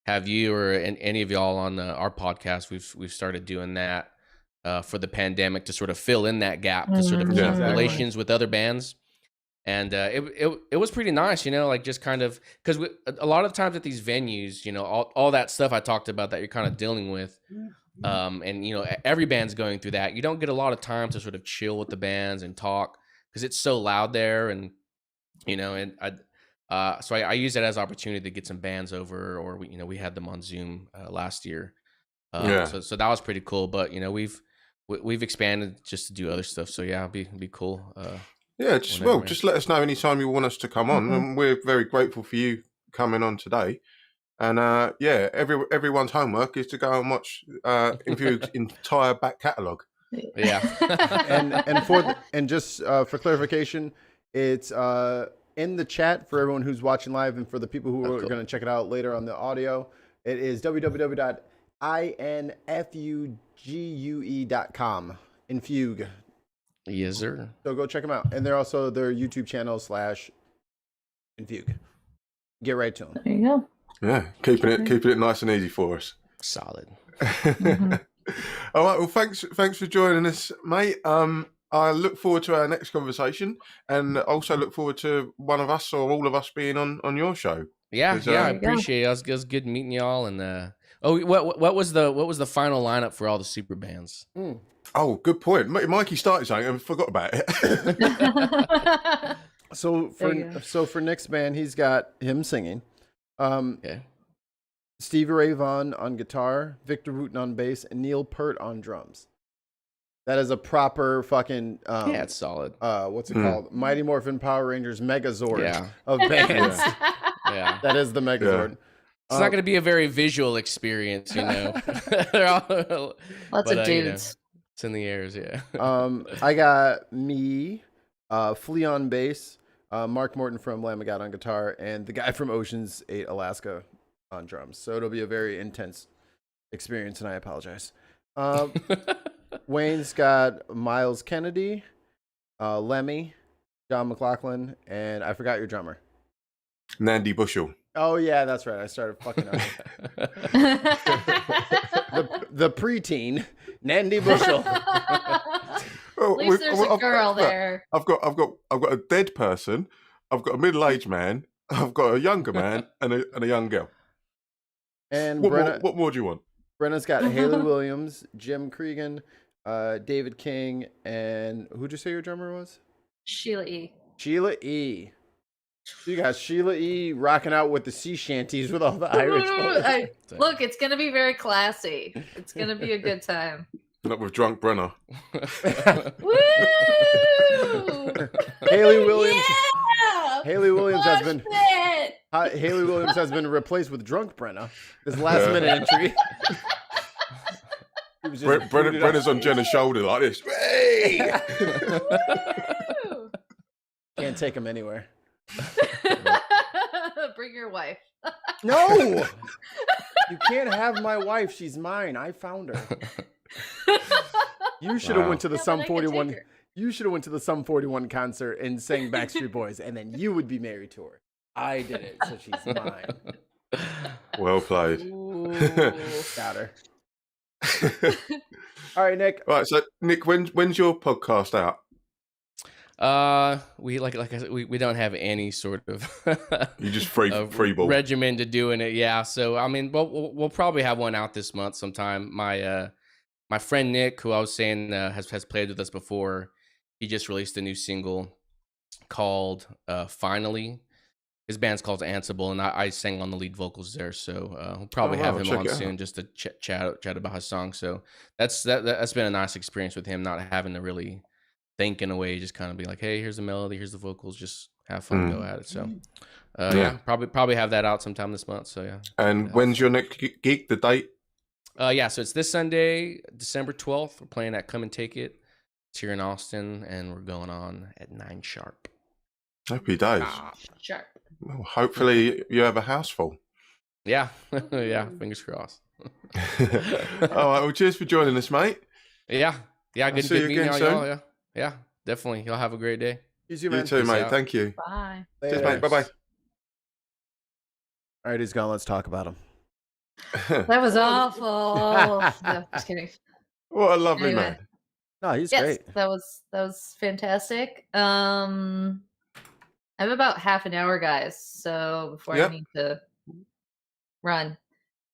have you or any of y'all on our podcast. We've started doing that for the pandemic to sort of fill in that gap, to sort of keep relations with other bands. And it was pretty nice, like just kind of, because a lot of times at these venues, all that stuff I talked about that you're kind of dealing with, and every band's going through that. You don't get a lot of time to sort of chill with the bands and talk because it's so loud there, and so I use that as an opportunity to get some bands over, or we had them on Zoom last year, so that was pretty cool. But we've expanded just to do other stuff, so yeah, it'd be cool. Just let us know anytime you want us to come on, and we're very grateful for you coming on today. And everyone's homework is to go and watch Infugue's entire back catalogue. Yeah, and just for clarification, it's in the chat for everyone who's watching live, and for the people who are going to check it out later on the audio. It is www.infugue.com. Infugue. Yes, sir. So go check them out, and they're also their YouTube channel /Infugue. Get right to them. There you go. Yeah, keeping it nice and easy for us. Solid. All right. Well, thanks for joining us, mate. I look forward to our next conversation, and also look forward to one of us or all of us being on your show. Yeah, I appreciate it. It was good meeting y'all. And what was the final lineup for all the super bands? Oh, good point. Mikey started something and forgot about it. So for Nick's band, he's got him singing. Stevie Ray Vaughan on guitar, Victor Wooten on bass, and Neil Peart on drums. That is a proper fucking it's solid. What's it called? Mighty Morphin Power Rangers Megazord of bands. Yeah. That is the Megazord. It's not going to be a very visual experience, They're all, lots of dudes. It's in the airs, yeah. I got me, Flea on bass, Mark Morton from Lamb of God on guitar, and the guy from Ocean's 8 Alaska on drums. So it'll be a very intense experience, and I apologize. Wayne's got Miles Kennedy, Lemmy, John Mclaughlin, and I forgot your drummer. Nandy Bushell. Oh, yeah, that's right. I started fucking up. the preteen, Nandy Bushell. At least there's a girl there. I've got a dead person. I've got a middle-aged man. I've got a younger man and a young girl. And what more do you want? Brenna's got Haley Williams, Jim Cregan, David King, and who'd you say your drummer was? Sheila E. Sheila E. You got Sheila E. rocking out with the sea shanties with all the Irish boys. Look, it's gonna be very classy. It's gonna be a good time. Not with drunk Brenner. Woo! Haley Williams. Yeah! Haley Williams has been. It! Haley Williams has been replaced with drunk Brenna. This last minute entry. Brenner's on Jenna's shoulder like this. Hey! Woo! Can't take him anywhere. Bring your wife. No! You can't have my wife. She's mine. I found her. You should have went to the Sum 41. You should have went to the Sum 41 concert and sang Backstreet Boys, and then you would be married to her. I did it, so she's mine. Well played. Got her. All right, Nick. Right, so Nick, when's your podcast out? We like I said, we don't have any sort of You just free ball regimen to doing it. Yeah, so I mean, we'll probably have one out this month sometime. My friend Nick, who I was saying has played with us before, he just released a new single called Finally. His band's called Ansible, and I sang on the lead vocals there. So we'll probably have him on soon just to chat about his song. So that's been a nice experience with him, not having to really think in a way, just kind of be like, hey, here's the melody, here's the vocals, just have fun, go at it. So yeah, probably have that out sometime this month. So yeah. And when's your next gig? The date? Yeah, so it's this Sunday, December 12th. We're playing at Come and Take It. It's here in Austin, and we're going on at 9 sharp. Happy days. Sharp. Well, hopefully you have a house full. Yeah, yeah, fingers crossed. All right, well, cheers for joining us, mate. Yeah, good see you meeting again y'all. Yeah, definitely. Y'all have a great day. You too, man. You too, mate. out. Thank you. Bye. Cheers, mate. Bye-bye. All right, he's gone. Let's talk about him. That was awful. No, just kidding. What a lovely Anyway. man. No, he's Yes, great. that was fantastic. I have about half an hour, guys. So before I need to run,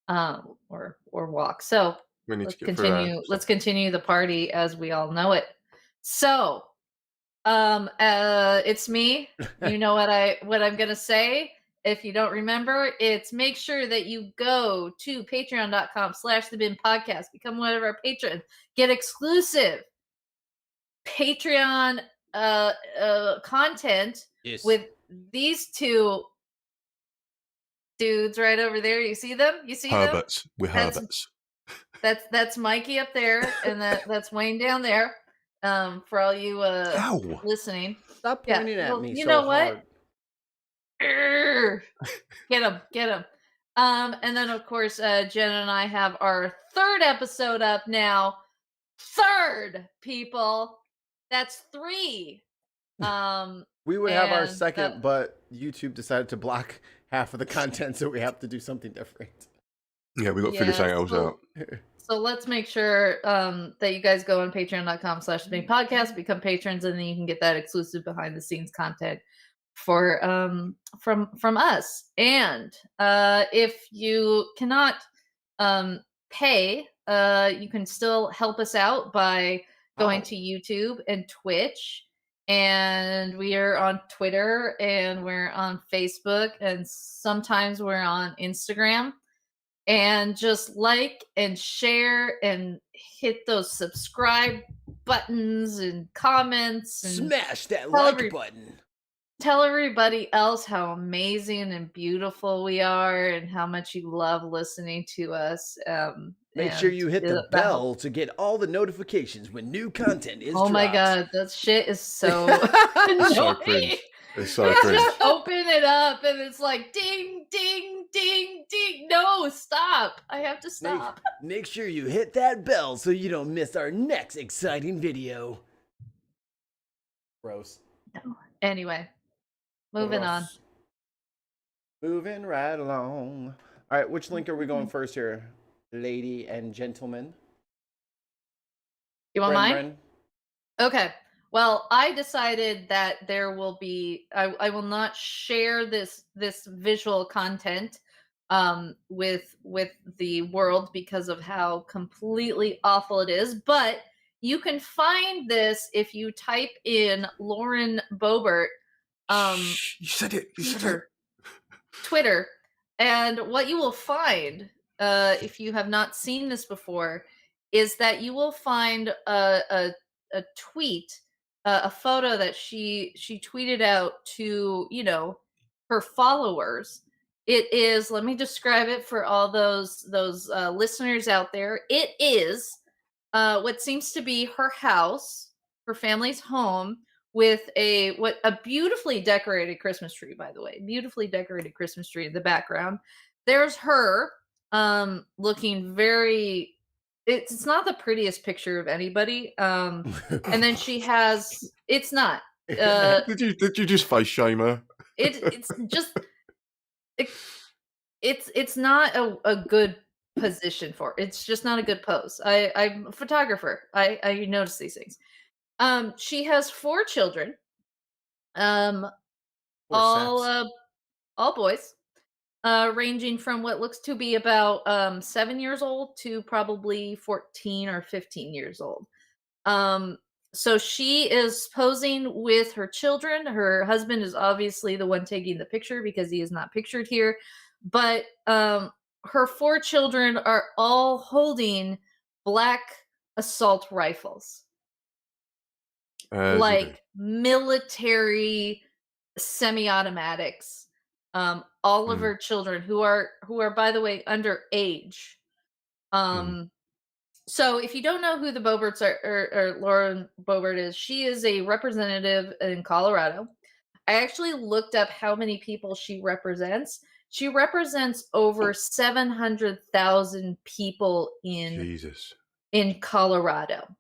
or walk. So We need let's to get continue. Let's continue the party as we all know it. So, it's me. You know what I'm gonna say. If you don't remember, it's make sure that you go to patreon.com/TheBinPodcast. Become one of our patrons. Get exclusive Patreon content with these two dudes right over there. You see them? You see Herberts. them? We're Herberts. That's Mikey up there, and that's Wayne down there. For all you listening. Stop pointing at me. You so know hard. what? Get him. And then of course, Jen and I have our third episode up now. Third, people. That's 3. We would have our second, but YouTube decided to block half of the content, so we have to do something different. Yeah, we got to figure something else out. So let's make sure that you guys go on patreon.com/TheBinPodcast, become patrons, and then you can get that exclusive behind the scenes content for from us. And if you cannot pay, you can still help us out by going to YouTube and Twitch. And we are on Twitter, and we're on Facebook, and sometimes we're on Instagram. And just like and share and hit those subscribe buttons and comments and smash that like button. Tell everybody else how amazing and beautiful we are and how much you love listening to us. Make sure you hit the bell to get all the notifications when new content is dropped. My God, that shit is so so cringe. It's so cringe. Just open it up and it's like ding, ding, ding, ding. No, stop. I have to stop. Make sure you hit that bell so you don't miss our next exciting video. Gross. Anyway, moving on. Moving right along. All right, which link are we going first here, lady and gentlemen? You want mine? Okay. Well, I decided that there will be. I will not share this visual content with the world because of how completely awful it is. But you can find this if you type in Lauren Boebert Shh, you said it. You said it. Twitter. And what you will find, if you have not seen this before, is that you will find a tweet, a photo that she tweeted out to, her followers. It is, let me describe it for all those listeners out there. It is what seems to be her house, her family's home, with a beautifully decorated Christmas tree, by the way. Beautifully decorated Christmas tree in the background. There's her looking very, it's not the prettiest picture of anybody. And then she has, it's not. Did you just face shame her? It's just it's not a good position for it. It's just not a good pose. I'm a photographer. I notice these things. She has 4 children. All boys. Ranging from what looks to be about 7 years old to probably 14 or 15 years old. So she is posing with her children. Her husband is obviously the one taking the picture because he is not pictured here. But her 4 children are all holding black assault rifles. Like military semi-automatics. All of her children who are by the way underage. So if you don't know who the Boberts are, or Lauren Boebert is, she is a representative in Colorado. I actually looked up how many people she represents. She represents over 700,000 people in Colorado.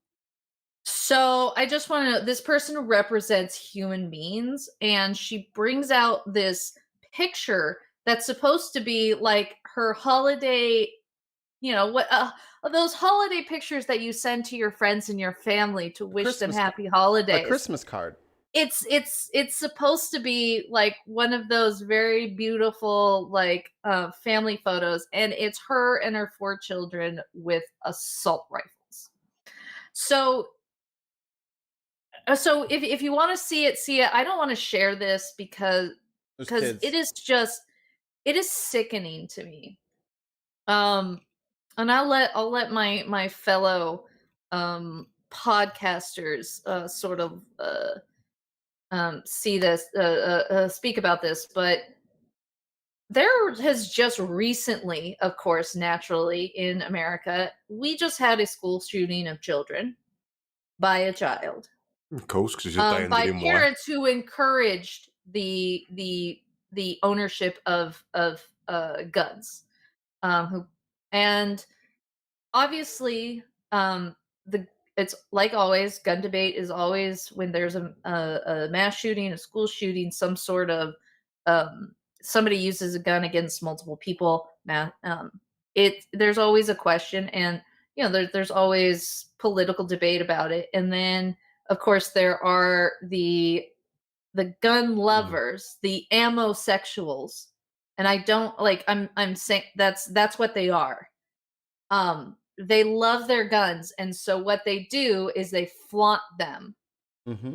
So I just want to know, this person represents human beings, and she brings out this picture that's supposed to be like her holiday, what those holiday pictures that you send to your friends and your family to wish them happy holidays. A Christmas card. It's supposed to be like one of those very beautiful family photos, and it's her and her 4 children with assault rifles. So if you want to see it. I don't want to share this because it is sickening to me. And I'll let my fellow podcasters sort of see this, speak about this, but there has just recently, of course, naturally in America, we just had a school shooting of children by a child. Of course, because you're by parents who encouraged the ownership of guns. And obviously, it's like always, gun debate is always when there's a mass shooting, a school shooting, some sort of somebody uses a gun against multiple people. There's always a question, and there's always political debate about it. And then, of course, there are the gun lovers, the ammo sexuals, and I don't I'm saying that's what they are. They love their guns, and so what they do is they flaunt them.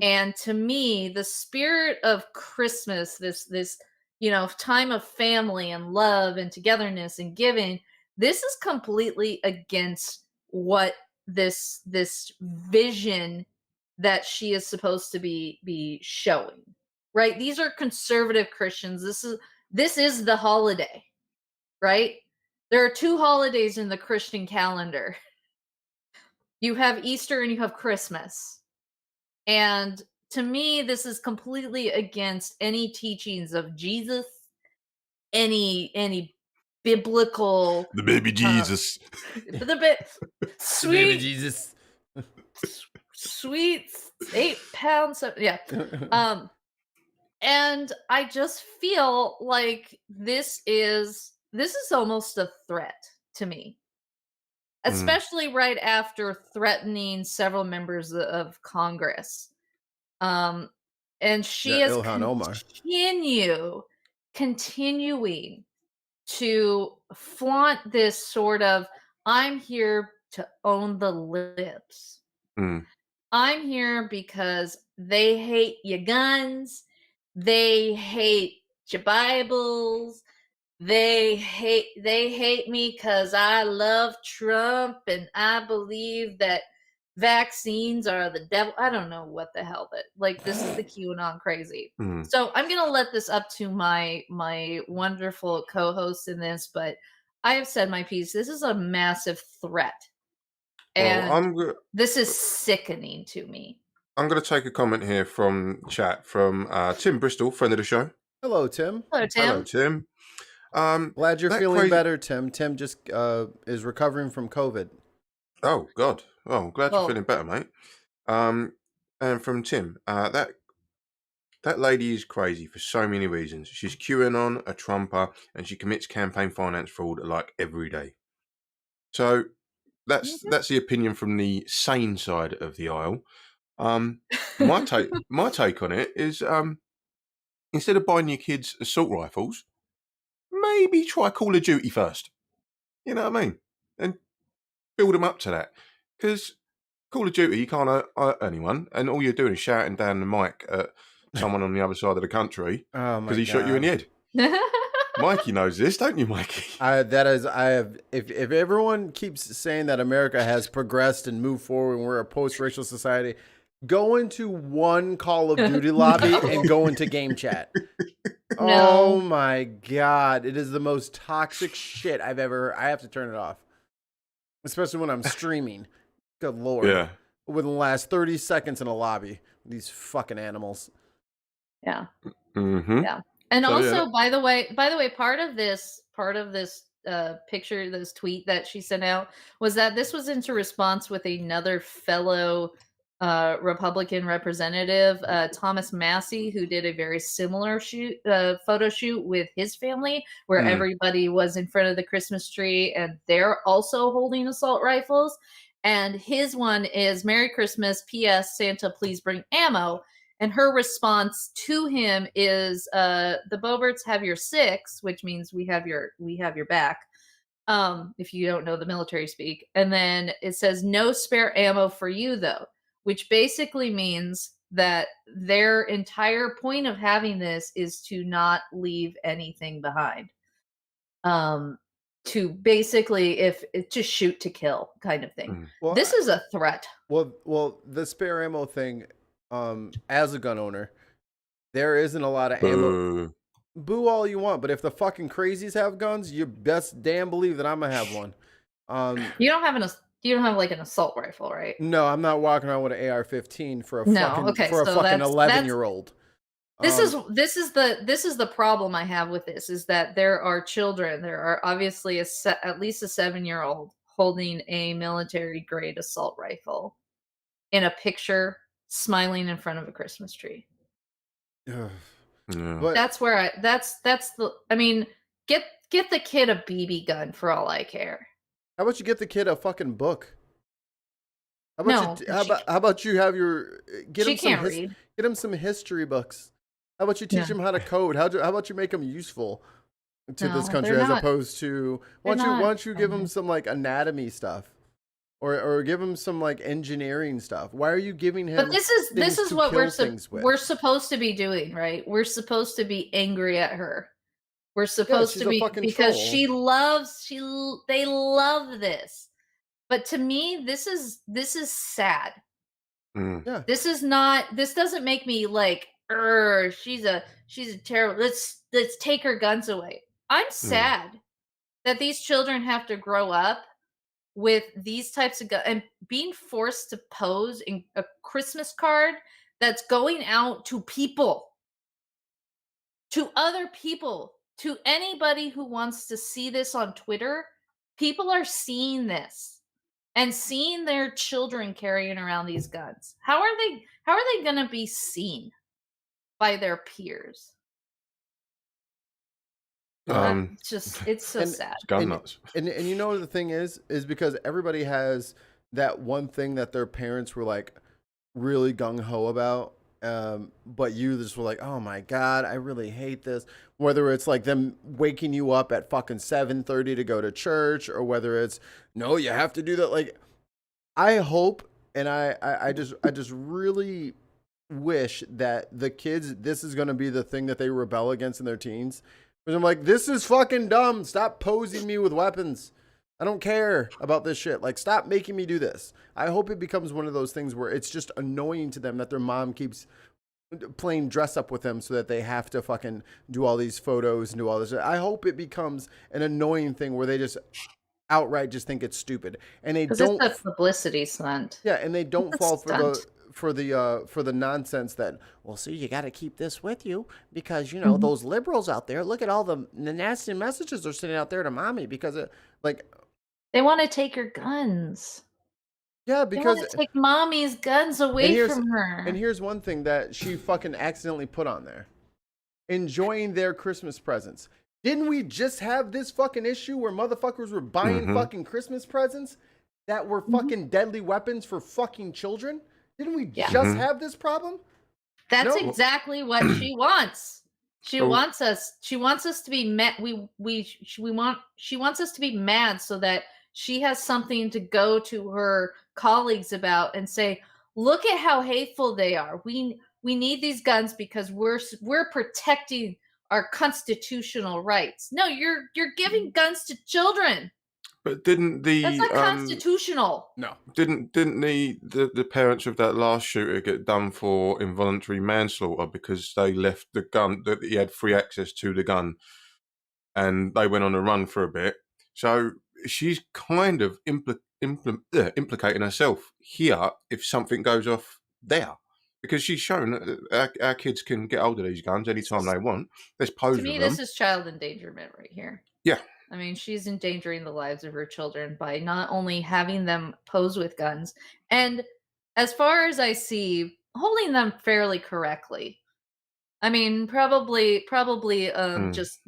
And to me, the spirit of Christmas, this time of family and love and togetherness and giving, this is completely against what this vision that she is supposed to be showing, right? These are conservative Christians. This is the holiday, right? There are 2 holidays in the Christian calendar. You have Easter and you have Christmas. And to me, this is completely against any teachings of Jesus, any biblical, the baby Jesus, sweet baby Jesus, sweet 8 pounds of, yeah. And I just feel like this is almost a threat to me, especially right after threatening several members of Congress. And she is continuing to flaunt this sort of, I'm here to own the libs. I'm here because they hate your guns. they hate your Bibles. They hate me because I love Trump and I believe that vaccines are the devil. I don't know what the hell that, like, this is the QAnon crazy. So I'm gonna let this up to my wonderful co-host in this, but I have said my piece. This is a massive threat, Well, and this is sickening to me. I'm going to take a comment here from chat from Tim Bristol, friend of the show. Hello, Tim. Hello, Tim. Hello, Tim. Glad you're that feeling crazy- better, Tim. Tim just is recovering from COVID. Oh, God. Oh, I'm glad you're feeling better, mate. And from Tim, that lady is crazy for so many reasons. She's QAnon, a Trumper, and she commits campaign finance fraud like every day. So that's the opinion from the sane side of the aisle. My take on it is instead of buying your kids assault rifles, maybe try Call of Duty first. You know what I mean? And build them up to that. Because Call of Duty, you can't hurt anyone, and all you're doing is shouting down the mic at someone on the other side of the country because he shot you in the head. Mikey knows this, don't you, Mikey? If everyone keeps saying that America has progressed and moved forward and we're a post-racial society, go into one Call of Duty lobby and go into game chat. No. Oh my God. It is the most toxic shit I've ever heard. I have to turn it off. Especially when I'm streaming. Good Lord. Yeah. Within the last 30 seconds in a lobby. These fucking animals. Yeah. Mm-hmm. Yeah. And So, also, yeah. by the way, part of this picture, this tweet that she sent out was that this was into response with another fellow Republican representative, Thomas Massey, who did a very similar photo shoot with his family, where everybody was in front of the Christmas tree, and they're also holding assault rifles. And his one is "Merry Christmas, P.S. Santa, please bring ammo." And her response to him is, "The Boberts have your 6, which means we have your back." If you don't know the military speak. And then it says, "No spare ammo for you, though," which basically means that their entire point of having this is to not leave anything behind. To basically, to shoot to kill kind of thing. Well, this is a threat. Well, the spare ammo thing, as a gun owner, there isn't a lot of ammo. Boo all you want, but if the fucking crazies have guns, you best damn believe that I'm gonna have one. You don't have like an assault rifle, right? No, I'm not walking around with an AR-15 for a No, fucking okay, for a so fucking that's- 11-year-old. This is the problem I have with this, is that there are children. There are obviously at least a 7-year-old holding a military grade assault rifle in a picture, smiling in front of a Christmas tree. Yeah. Yeah. That's where that's the. I mean, get the kid a BB gun for all I care. How about you get the kid a fucking book? How No, about how about you have your get she him some can't read. Get him some history books. How about you teach him how to code? How about you make him useful to this No, country they're as not- opposed to why don't you give him some like anatomy stuff, or give him some like engineering stuff? Why are you giving him? But this is to what kill things with? we're supposed to be doing, right? We're supposed to be angry at her. We're supposed she's to a be, fucking because troll. they love this. But to me, this is sad. Yeah. This doesn't make me like, she's a terrible. Let's take her guns away. I'm sad that these children have to grow up with these types of guns and being forced to pose in a Christmas card that's going out to people, to other people, to anybody who wants to see this on Twitter. People are seeing this and seeing their children carrying around these guns. How are they going to be seen by their peers? It's so sad. It's gun nuts. And you know the thing is because everybody has that one thing that their parents were like really gung ho about, but you just were like, oh my God, I really hate this. Whether it's like them waking you up at fucking 7:30 to go to church, or whether it's no, you have to do that. Like, I hope, and I just really wish that the kids, this is going to be the thing that they rebel against in their teens. Because I'm like, this is fucking dumb. Stop posing me with weapons. I don't care about this shit. Like, stop making me do this. I hope it becomes one of those things where it's just annoying to them that their mom keeps playing dress up with them so that they have to fucking do all these photos and do all this. I hope it becomes an annoying thing where they just outright just think it's stupid and they don't. It's a publicity stunt. Yeah, and they don't fall Stunt. for the nonsense that, well, see, you got to keep this with you because you know those liberals out there. Look at all the nasty messages they're sending out there to mommy because like They want to take her guns. yeah, They because want to take mommy's guns away from her. and here's one thing that she fucking accidentally put on there: enjoying their Christmas presents. Didn't we just have this fucking issue where motherfuckers were buying fucking Christmas presents that were fucking deadly weapons for fucking children? Didn't we just have this problem? That's No. exactly what she wants. She wants us to be mad. She wants us to be mad so that she has something to go to her colleagues about and say, look at how hateful they are. We need these guns because we're protecting our constitutional rights. No, you're giving guns to children. But didn't the That's not constitutional. No. didn't the parents of that last shooter get done for involuntary manslaughter because they left the gun, that he had free access to the gun, and they went on a run for a bit. So she's kind of implicating herself here if something goes off there. Because she's shown that our kids can get hold of these guns anytime they want. Let's pose To me, with them. this is child endangerment right here. Yeah. I mean, she's endangering the lives of her children by not only having them pose with guns, and as far as I see, holding them fairly correctly. I mean, probably just,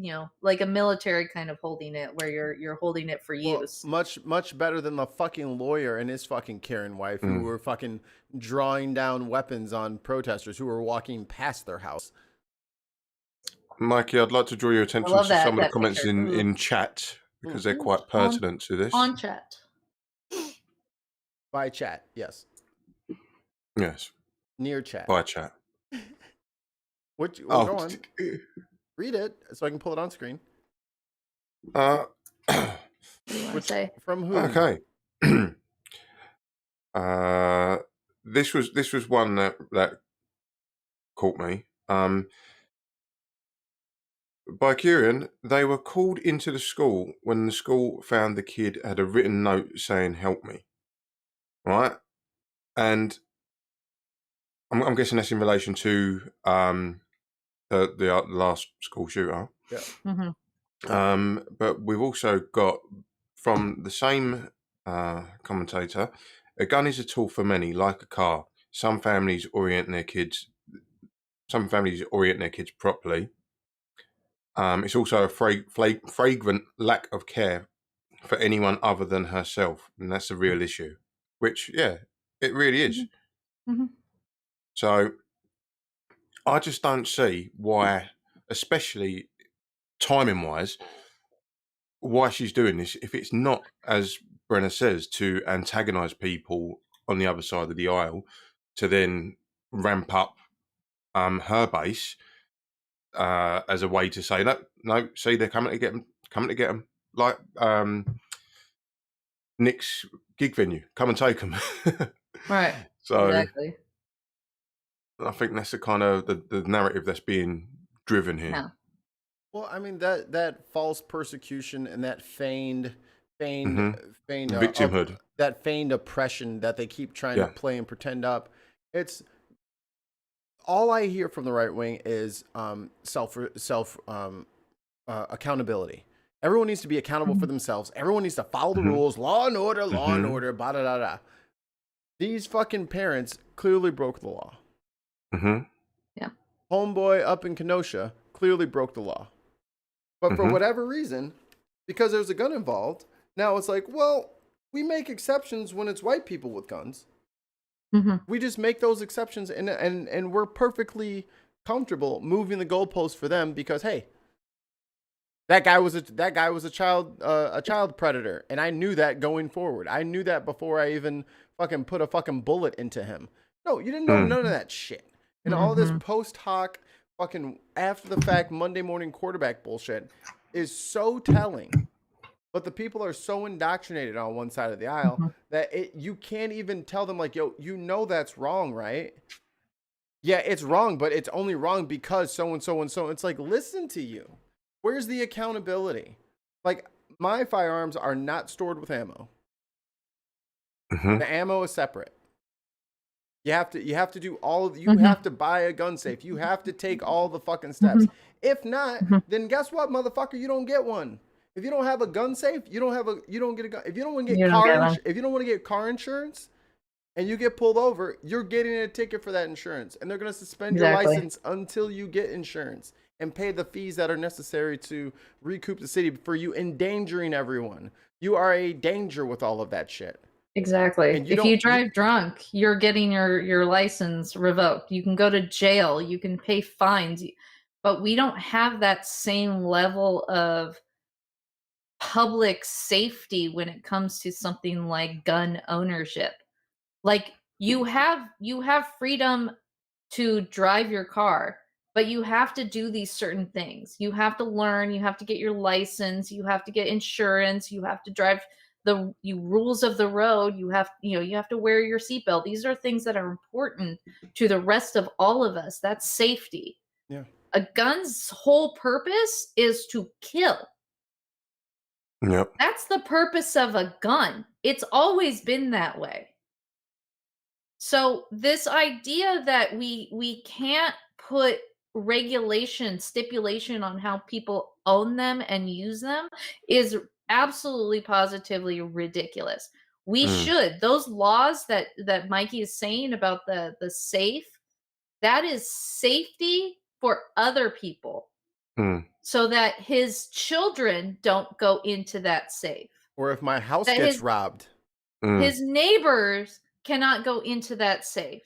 like a military kind of holding it where you're holding it for use. Well, much better than the fucking lawyer and his fucking Karen wife who were fucking drawing down weapons on protesters who were walking past their house. Mikey, I'd like to draw your attention to some of the comments in chat because they're quite pertinent to this. On chat. By chat, yes. Yes. Near chat. By chat. Go on. Read it so I can pull it on screen. What do you want to say? From who? Okay. This was one that caught me. By Kieran, they were called into the school when the school found the kid had a written note saying "help me." Right, and I'm guessing that's in relation to the last school shooter. Yeah. But we've also got from the same commentator, a gun is a tool for many, like a car. Some families orient their kids properly. It's also a flagrant lack of care for anyone other than herself, and that's a real issue. Which, yeah, it really is. So I just don't see why, especially timing-wise, why she's doing this if it's not, as Brenna says, to antagonise people on the other side of the aisle to then ramp up her base as a way to say, no, see, they're coming to get them, like Nick's gig venue, come and take them. Right. So exactly. I think that's the kind of the narrative that's being driven here. Yeah. Well, I mean that false persecution and that feigned victimhood, that feigned oppression that they keep trying to play and pretend up. It's all I hear from the right wing is self accountability. Everyone needs to be accountable for themselves. Everyone needs to follow the rules. Law and order, blah, da, da, da. These fucking parents clearly broke the law. Yeah. Homeboy up in Kenosha clearly broke the law. But for whatever reason, because there's a gun involved, now it's like, well, we make exceptions when it's white people with guns. We just make those exceptions and we're perfectly comfortable moving the goalposts for them because, hey, that guy was a child predator, and I knew that going forward. I knew that before I even fucking put a fucking bullet into him. No, you didn't know none of that shit. And all this post hoc fucking after the fact Monday morning quarterback bullshit is so telling. But the people are so indoctrinated on one side of the aisle that you can't even tell them, like, yo, you know that's wrong, right? Yeah, it's wrong, but it's only wrong because so and so and so. It's like, listen to you. Where's the accountability? Like, my firearms are not stored with ammo. The ammo is separate. You have to do all of, you have to buy a gun safe. You have to take all the fucking steps. If not, then guess what, motherfucker? You don't get one. If you don't have a gun safe, you don't get a gun. If you don't want to get car insurance and you get pulled over, you're getting a ticket for that insurance. And they're going to suspend your license until you get insurance and pay the fees that are necessary to recoup the city for you endangering everyone. You are a danger with all of that shit. Exactly. If you drive drunk, you're getting your license revoked. You can go to jail. You can pay fines. But we don't have that same level of public safety when it comes to something like gun ownership. Like, you have freedom to drive your car, but you have to do these certain things. You have to learn, you have to get your license, you have to get insurance, you have to drive the rules of the road, you have to wear your seatbelt. These are things that are important to the rest of all of us. That's safety. Yeah. A gun's whole purpose is to kill. Yep. That's the purpose of a gun. It's always been that way. So this idea that we can't put stipulation on how people own them and use them is absolutely positively ridiculous. We should. Those laws that Mikey is saying about the safe, that is safety for other people. So that his children don't go into that safe. Or if my house gets robbed. His neighbors cannot go into that safe.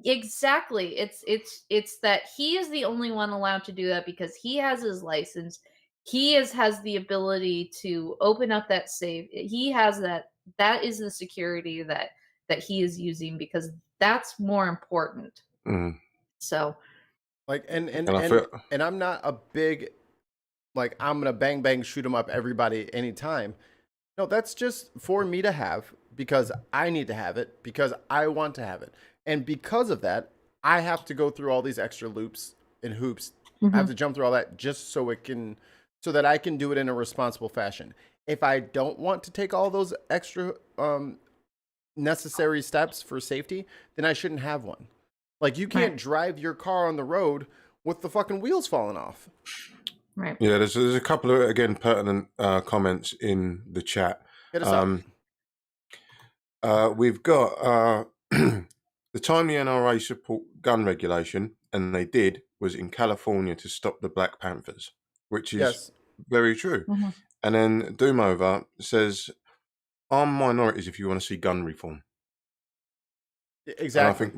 Exactly. It's that he is the only one allowed to do that because he has his license. He has the ability to open up that safe. He has that is the security that he is using because that's more important. So like and I'm not a big, like, I'm gonna bang bang shoot 'em up everybody anytime. No, that's just for me to have because I need to have it because I want to have it. And because of that, I have to go through all these extra loops and hoops. I have to jump through all that just so that I can do it in a responsible fashion. If I don't want to take all those extra necessary steps for safety, then I shouldn't have one. Like, you can't drive your car on the road with the fucking wheels falling off. Right. Yeah, there's a couple of, again, pertinent comments in the chat. We've got the time the NRA support gun regulation, and they did, was in California to stop the Black Panthers, which is very true. And then Doomover says, arm minorities if you want to see gun reform. Exactly. And I think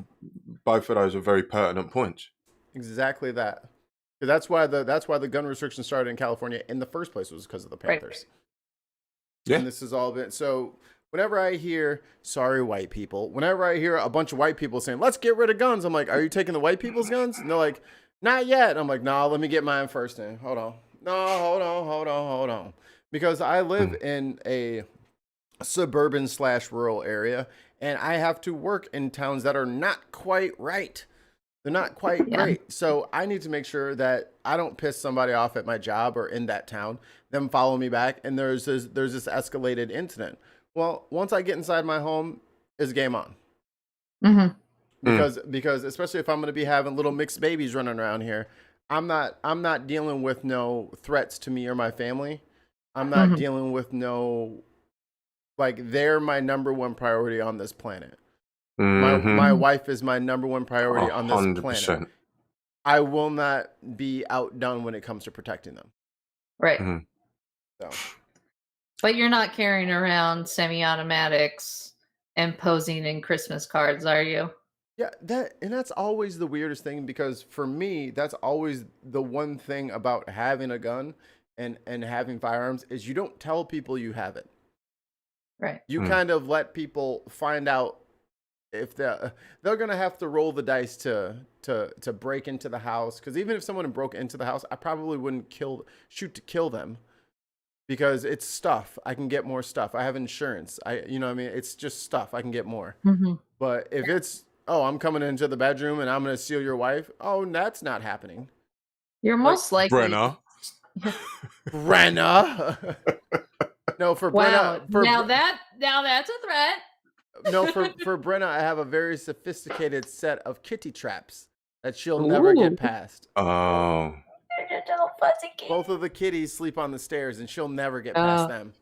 both of those are very pertinent points. Exactly that. That's why the gun restriction started in California in the first place, was because of the Panthers. Yeah. And this has all been so. Whenever I hear, sorry, white people, whenever I hear a bunch of white people saying, let's get rid of guns, I'm like, are you taking the white people's guns? And they're like, not yet. I'm like, no, let me get mine first then. Hold on. No, hold on. Because I live in a suburban / rural area, and I have to work in towns that are not quite right. They're not quite great. So I need to make sure that I don't piss somebody off at my job or in that town, them follow me back, and there's this escalated incident. Well, once I get inside my home, it's game on. Because especially if I'm going to be having little mixed babies running around here, I'm not dealing with no threats to me or my family. I'm not dealing with no, like, they're my number one priority on this planet. My wife is my number one priority on this 100%. Planet. I will not be outdone when it comes to protecting them. Right. So. But you're not carrying around semi-automatics and posing in Christmas cards, are you? Yeah, that's always the weirdest thing, because for me, that's always the one thing about having a gun and having firearms is you don't tell people you have it. Right. You kind of let people find out if they're gonna have to roll the dice to break into the house, because even if someone broke into the house, I probably wouldn't shoot to kill them, because it's stuff. I can get more stuff. I have insurance. You know what I mean? It's just stuff. I can get more. Mm-hmm. But if it's, oh, I'm coming into the bedroom and I'm gonna steal your wife, oh, that's not happening. You're most likely Brenna. Brenna. No, for wow. Brenna. Now that's a threat. No, for Brenna, I have a very sophisticated set of kitty traps that she'll never get past. Oh. Little fuzzy kitty. Both of the kitties sleep on the stairs, and she'll never get past them.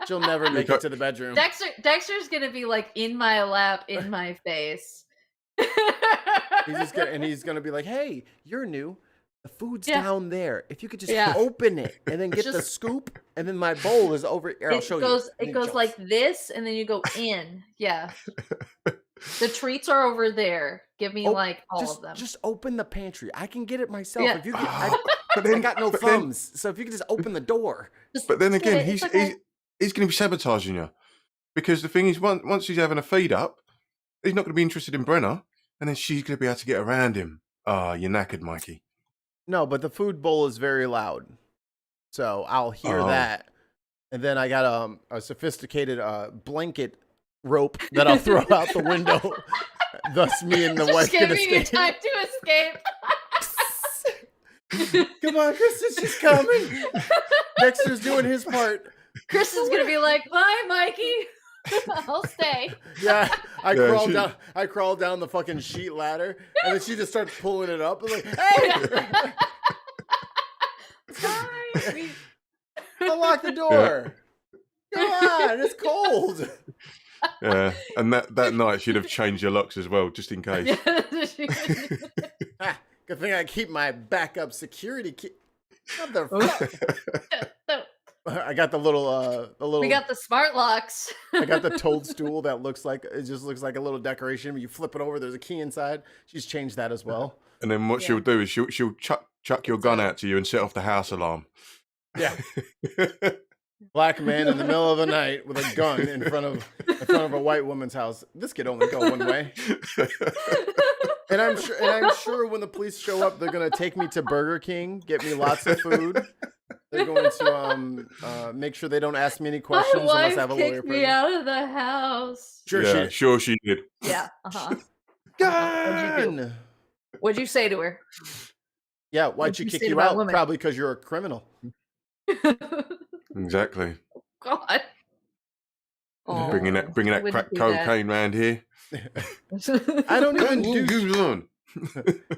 She'll never make it to the bedroom. Dexter's gonna be like in my lap, in my face. He's gonna be like, "Hey, you're new. The food's down there. If you could just open it and then get the scoop, and then my bowl is over here. I'll show you." It goes like this, and then you go in. Yeah. The treats are over there. Give me like all of them. Just open the pantry. I can get it myself. Yeah. If you I got no thumbs, so if you could just open the door. But then again, he's going to be sabotaging you, because the thing is, once he's having a feed up, he's not going to be interested in Brenna, and then she's going to be able to get around him. Oh, you're knackered, Mikey. No, but the food bowl is very loud, so I'll hear that. And then I got a sophisticated blanket rope that I'll throw out the window. Thus, me and the wife can escape. Just giving you time to escape. Come on, Kristen's just coming. Dexter's doing his part. Kristen's gonna be like, "Bye, Mikey. I'll stay." Yeah, I crawl down the fucking sheet ladder, and then she just starts pulling it up. I'm like, "Hey, sorry." Unlock the door. Come on, it's cold. Yeah, and that night she'd have changed your locks as well, just in case. Good thing I keep my backup security key. What the fuck? I got the little. We got the smart locks. I got the toadstool that looks like a little decoration. You flip it over, there's a key inside. She's changed that as well. And then what she'll do is she'll chuck your gun out to you and set off the house alarm. Yeah. Black man in the middle of the night with a gun in front of a white woman's house. This could only go one way. And I'm sure when the police show up, they're gonna take me to Burger King, get me lots of food. They're going to make sure they don't ask me any questions unless I have a lawyer. Kicked me out of the house. Sure she did. Yeah. Gun! What'd you say to her? Yeah, why'd she kick you out? Probably because you're a criminal. Exactly. God. Bringing that crack cocaine around here. I don't even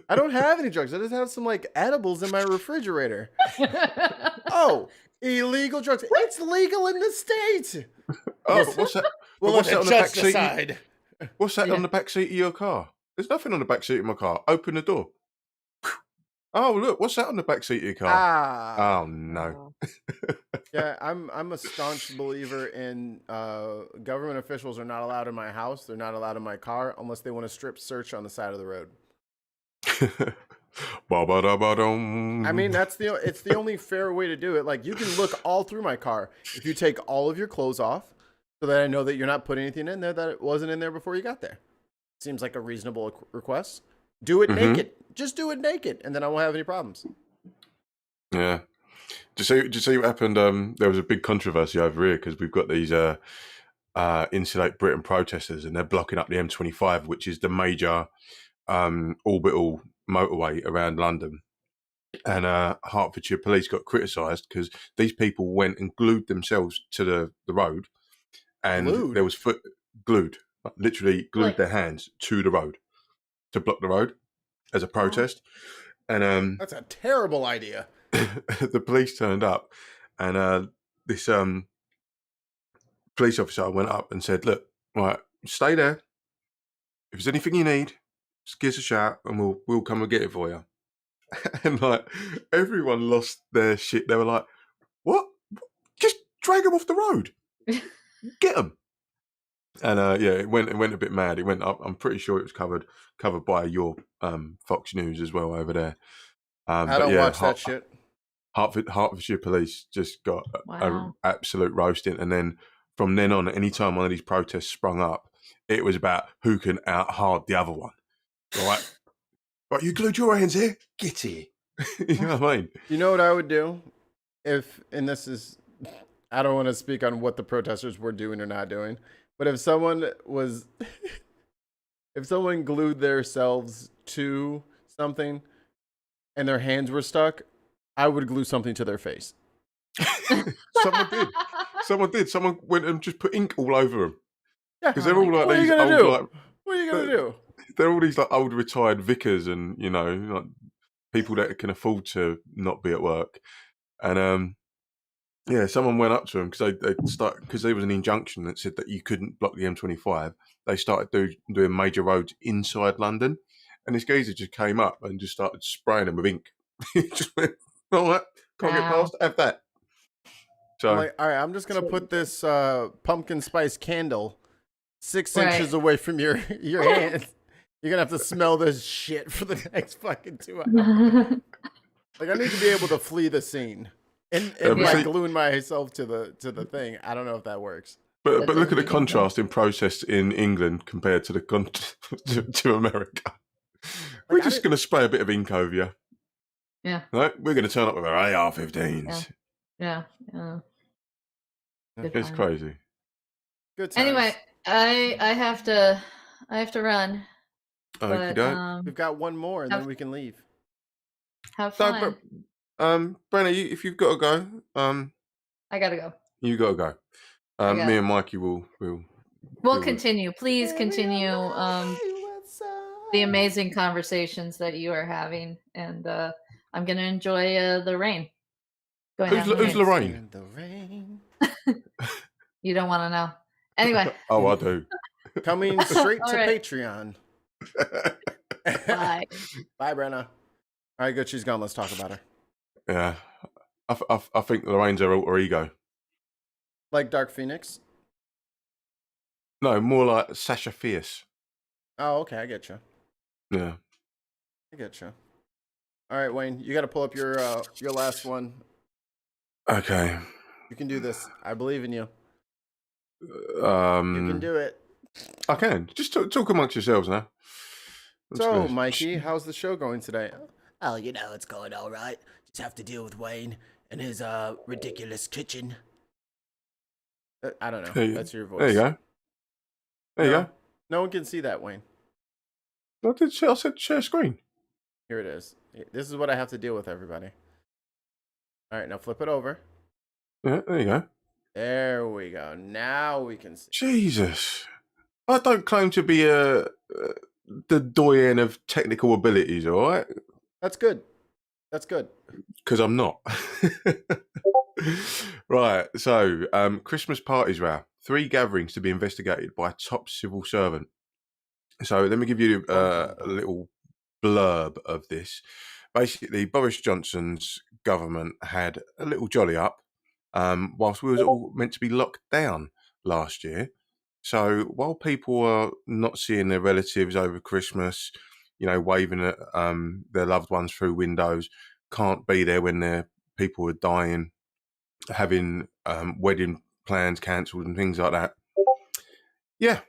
I don't have any drugs. I just have some like edibles in my refrigerator. Oh, illegal drugs. It's legal in the States. Oh, what's that? Well, what's that on the back seat? Decide. What's that on the back seat of your car? There's nothing on the back seat of my car. Open the door. Oh, look, what's that on the back seat of your car? Oh no. Yeah, I'm a staunch believer in government officials are not allowed in my house. They're not allowed in my car unless they want to strip search on the side of the road. I mean, it's the only fair way to do it. Like, you can look all through my car if you take all of your clothes off, so that I know that you're not putting anything in there that it wasn't in there before you got there. Seems like a reasonable request. Do it naked. Just do it naked, and then I won't have any problems. Yeah. Did you see what happened? There was a big controversy over here because we've got these Insulate Britain protesters, and they're blocking up the M25, which is the major orbital motorway around London. And Hertfordshire police got criticised because these people went and glued themselves to the road, and there was literally glued their hands to the road to block the road as a protest. And that's a terrible idea. The police turned up, and this police officer went up and said, "Look, right, stay there. If there's anything you need, just give us a shout, and we'll come and get it for you." And like, everyone lost their shit. They were like, "What? Just drag them off the road. Get them." And it went a bit mad. It went up. I'm pretty sure it was covered by your Fox News as well over there. I don't watch that shit. Hertfordshire police just got an absolute roasting, and then from then on, anytime one of these protests sprung up, It was about who can out hard the other one. Right? Right, you glued your hands here? Get here. You know what I mean? You know what I would do? And this is, I don't want to speak on what the protesters were doing or not doing, but if someone glued themselves to something and their hands were stuck, I would glue something to their face. Someone did. Someone went and just put ink all over them. Yeah. Because they're all like What are these you gonna old, do? like, What are you gonna do? they're all these like old retired vicars and, you know, like people that can afford to not be at work. And yeah, someone went up to them because there was an injunction that said that you couldn't block the M25. They started doing major roads inside London, and this geezer just came up and just started spraying them with ink. He just went, all right, can't get past, have that. So I'm like, all right, I'm just gonna put this pumpkin spice candle 6 Right. inches away from your hand. You're gonna have to smell this shit for the next fucking 2 hours. Like, I need to be able to flee the scene. And by gluing myself to the thing, I don't know if that works. But look at the contrast in process in England compared to to America. We're just going to spray a bit of ink over you. Yeah. Right? We're going to turn up with our AR-15s. Yeah. It's crazy. Good times. Anyway, I have to run. Okay, But, we've got one more, and then we can leave. have fun. Brenna, if you've got to go, I gotta go. you got to go. Me and Mikey will continue. Please continue the amazing conversations that you are having, and I'm gonna enjoy the rain. Who's Lorraine? The rain. You don't want to know. Anyway. Oh, I do. Coming straight to right. Patreon. Bye. Bye, Brenna. All right, good. She's gone. Let's talk about her. Yeah, I think Lorraine's her alter ego. Like Dark Phoenix? No, more like Sasha Fierce. Oh, okay. I get you. Yeah. I get you. All right, Wayne. You got to pull up your last one. Okay. You can do this. I believe in you. You You can do it. I can. Just talk amongst yourselves now. So, Mikey, how's the show going today? Oh, you know, it's going all right. Just have to deal with Wayne and his ridiculous kitchen. I don't know. That's your voice. There you go. There you go. No one can see that, Wayne. I said share screen. Here it is. This is what I have to deal with, everybody. All right, now flip it over. Yeah, there you go. There we go. Now we can see. Jesus. I don't claim to be the doyen of technical abilities, all right? That's good. That's good. Because I'm not. Right, so Christmas parties row. 3 gatherings to be investigated by a top civil servant. So let me give you a little blurb of this. Basically, Boris Johnson's government had a little jolly up whilst we was all meant to be locked down last year. So while people are not seeing their relatives over Christmas, you know, waving at their loved ones through windows, can't be there when their people are dying, having wedding plans cancelled and things like that. Yeah,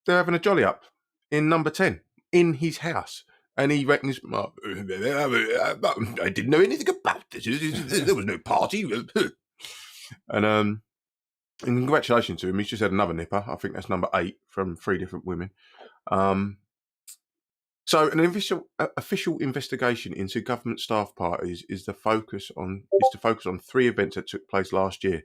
they're having a jolly up in number 10 in his house. And he reckons, I didn't know anything about this. There was no party. And congratulations to him. He's just had another nipper. I think that's number 8 from 3 different women. So an official investigation into government staff parties is to focus on 3 events that took place last year.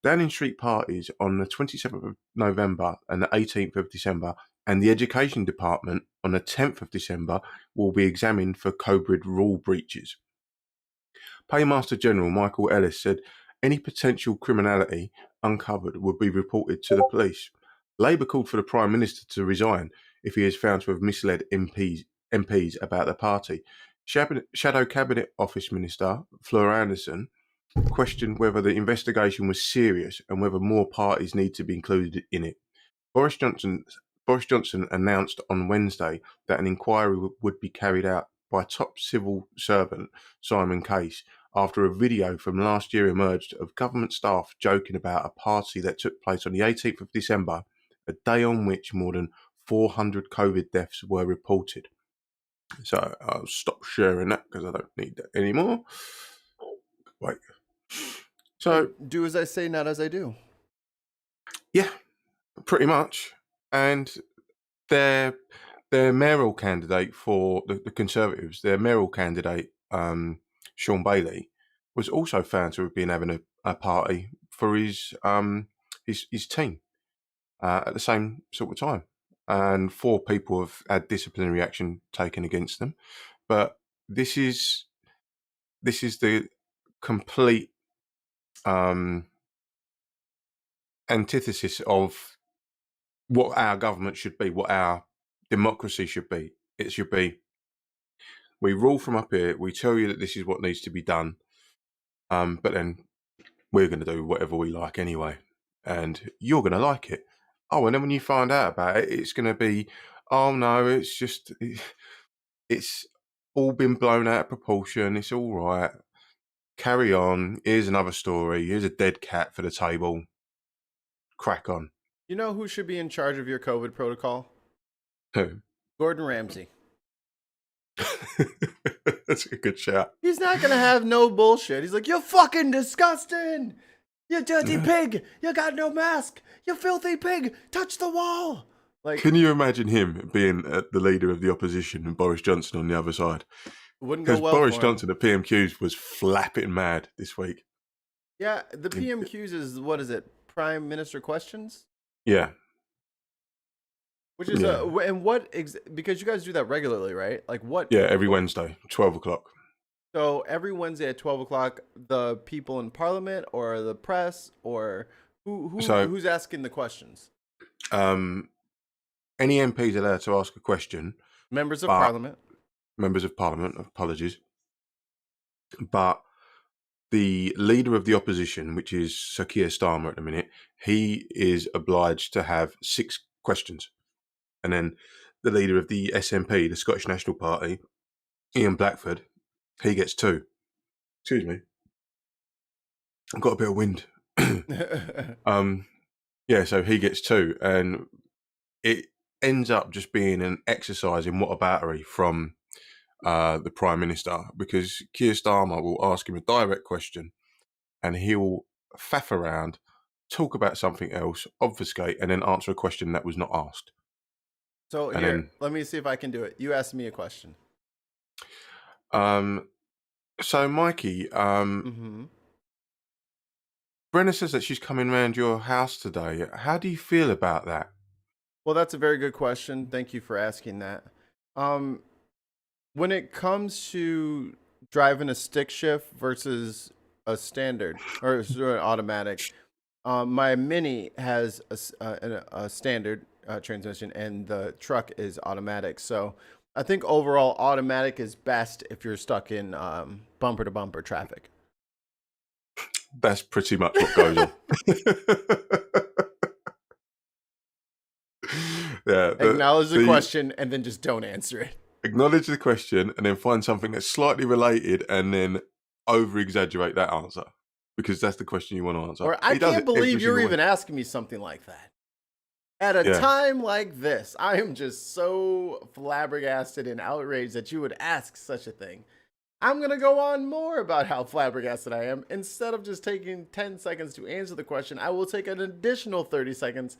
Downing Street parties on the 27th of November and the 18th of December, and the Education Department on the 10th of December will be examined for COVID rule breaches. Paymaster General Michael Ellis said any potential criminality uncovered would be reported to the police. Labour called for the Prime Minister to resign if he is found to have misled MPs about the party. Shadow Cabinet Office Minister Fleur Anderson questioned whether the investigation was serious and whether more parties need to be included in it. Boris Johnson announced on Wednesday that an inquiry would be carried out by top civil servant Simon Case after a video from last year emerged of government staff joking about a party that took place on the 18th of December a day on which more than 400 COVID deaths were reported. So I'll stop sharing that because I don't need that anymore. Wait. So do as I say, not as I do. yeah, pretty much. And their mayoral candidate for the Conservatives, their mayoral candidate, Sean Bailey, was also found to have been having a party for his team at the same sort of time. And 4 people have had disciplinary action taken against them. But this is the complete antithesis of what our government should be, what our democracy should be. It should be, we rule from up here, we tell you that this is what needs to be done, but then we're going to do whatever we like anyway, and you're going to like it. Oh, and then when you find out about it, it's going to be, oh no, it's all been blown out of proportion, it's all right, carry on, here's another story, here's a dead cat for the table, crack on. You know who should be in charge of your COVID protocol? Who? Gordon Ramsay. That's a good shout. He's not going to have no bullshit. He's like, you're fucking disgusting. You dirty pig. You got no mask. You filthy pig. Touch the wall. Like, can you imagine him being the leader of the opposition and Boris Johnson on the other side? Wouldn't go Because well Boris for him. Johnson at PMQs was flapping mad this week. Yeah, the PMQs is, what is it? Prime Minister Questions? Yeah. Which is, Yeah. and what, because you guys do that regularly, right? Like what? Yeah, every Wednesday, 12 o'clock. So every Wednesday at 12 o'clock, the people in Parliament or the press or who's asking the questions? Any MPs allowed to ask a question. Members of Parliament. Members of Parliament, apologies. But the leader of the opposition, which is Sir Keir Starmer at the minute, he is obliged to have 6 questions. And then the leader of the SNP, the Scottish National Party, Ian Blackford, he gets 2. Excuse me. I've got a bit of wind. Yeah, so he gets 2. And it ends up just being an exercise in whataboutery from the Prime Minister, because Keir Starmer will ask him a direct question and he'll faff around, talk about something else, obfuscate, and then answer a question that was not asked. So And here, then- let me see if I can do it. You asked me a question. So Mikey, Mm-hmm. Brenna says that she's coming round your house today. How do you feel about that? Well, that's a very good question. Thank you for asking that. When it comes to driving a stick shift versus a standard or an automatic, my Mini has a standard transmission and the truck is automatic. So I think overall automatic is best if you're stuck in bumper to bumper traffic. That's pretty much what goes on. Yeah, Acknowledge the question and then just don't answer it. Acknowledge the question and then find something that's slightly related and then over-exaggerate that answer, because that's the question you want to answer. Or I can't believe you're even asking me something like that. At a time like this, I am just so flabbergasted and outraged that you would ask such a thing. I'm going to go on more about how flabbergasted I am. Instead of just taking 10 seconds to answer the question, I will take an additional 30 seconds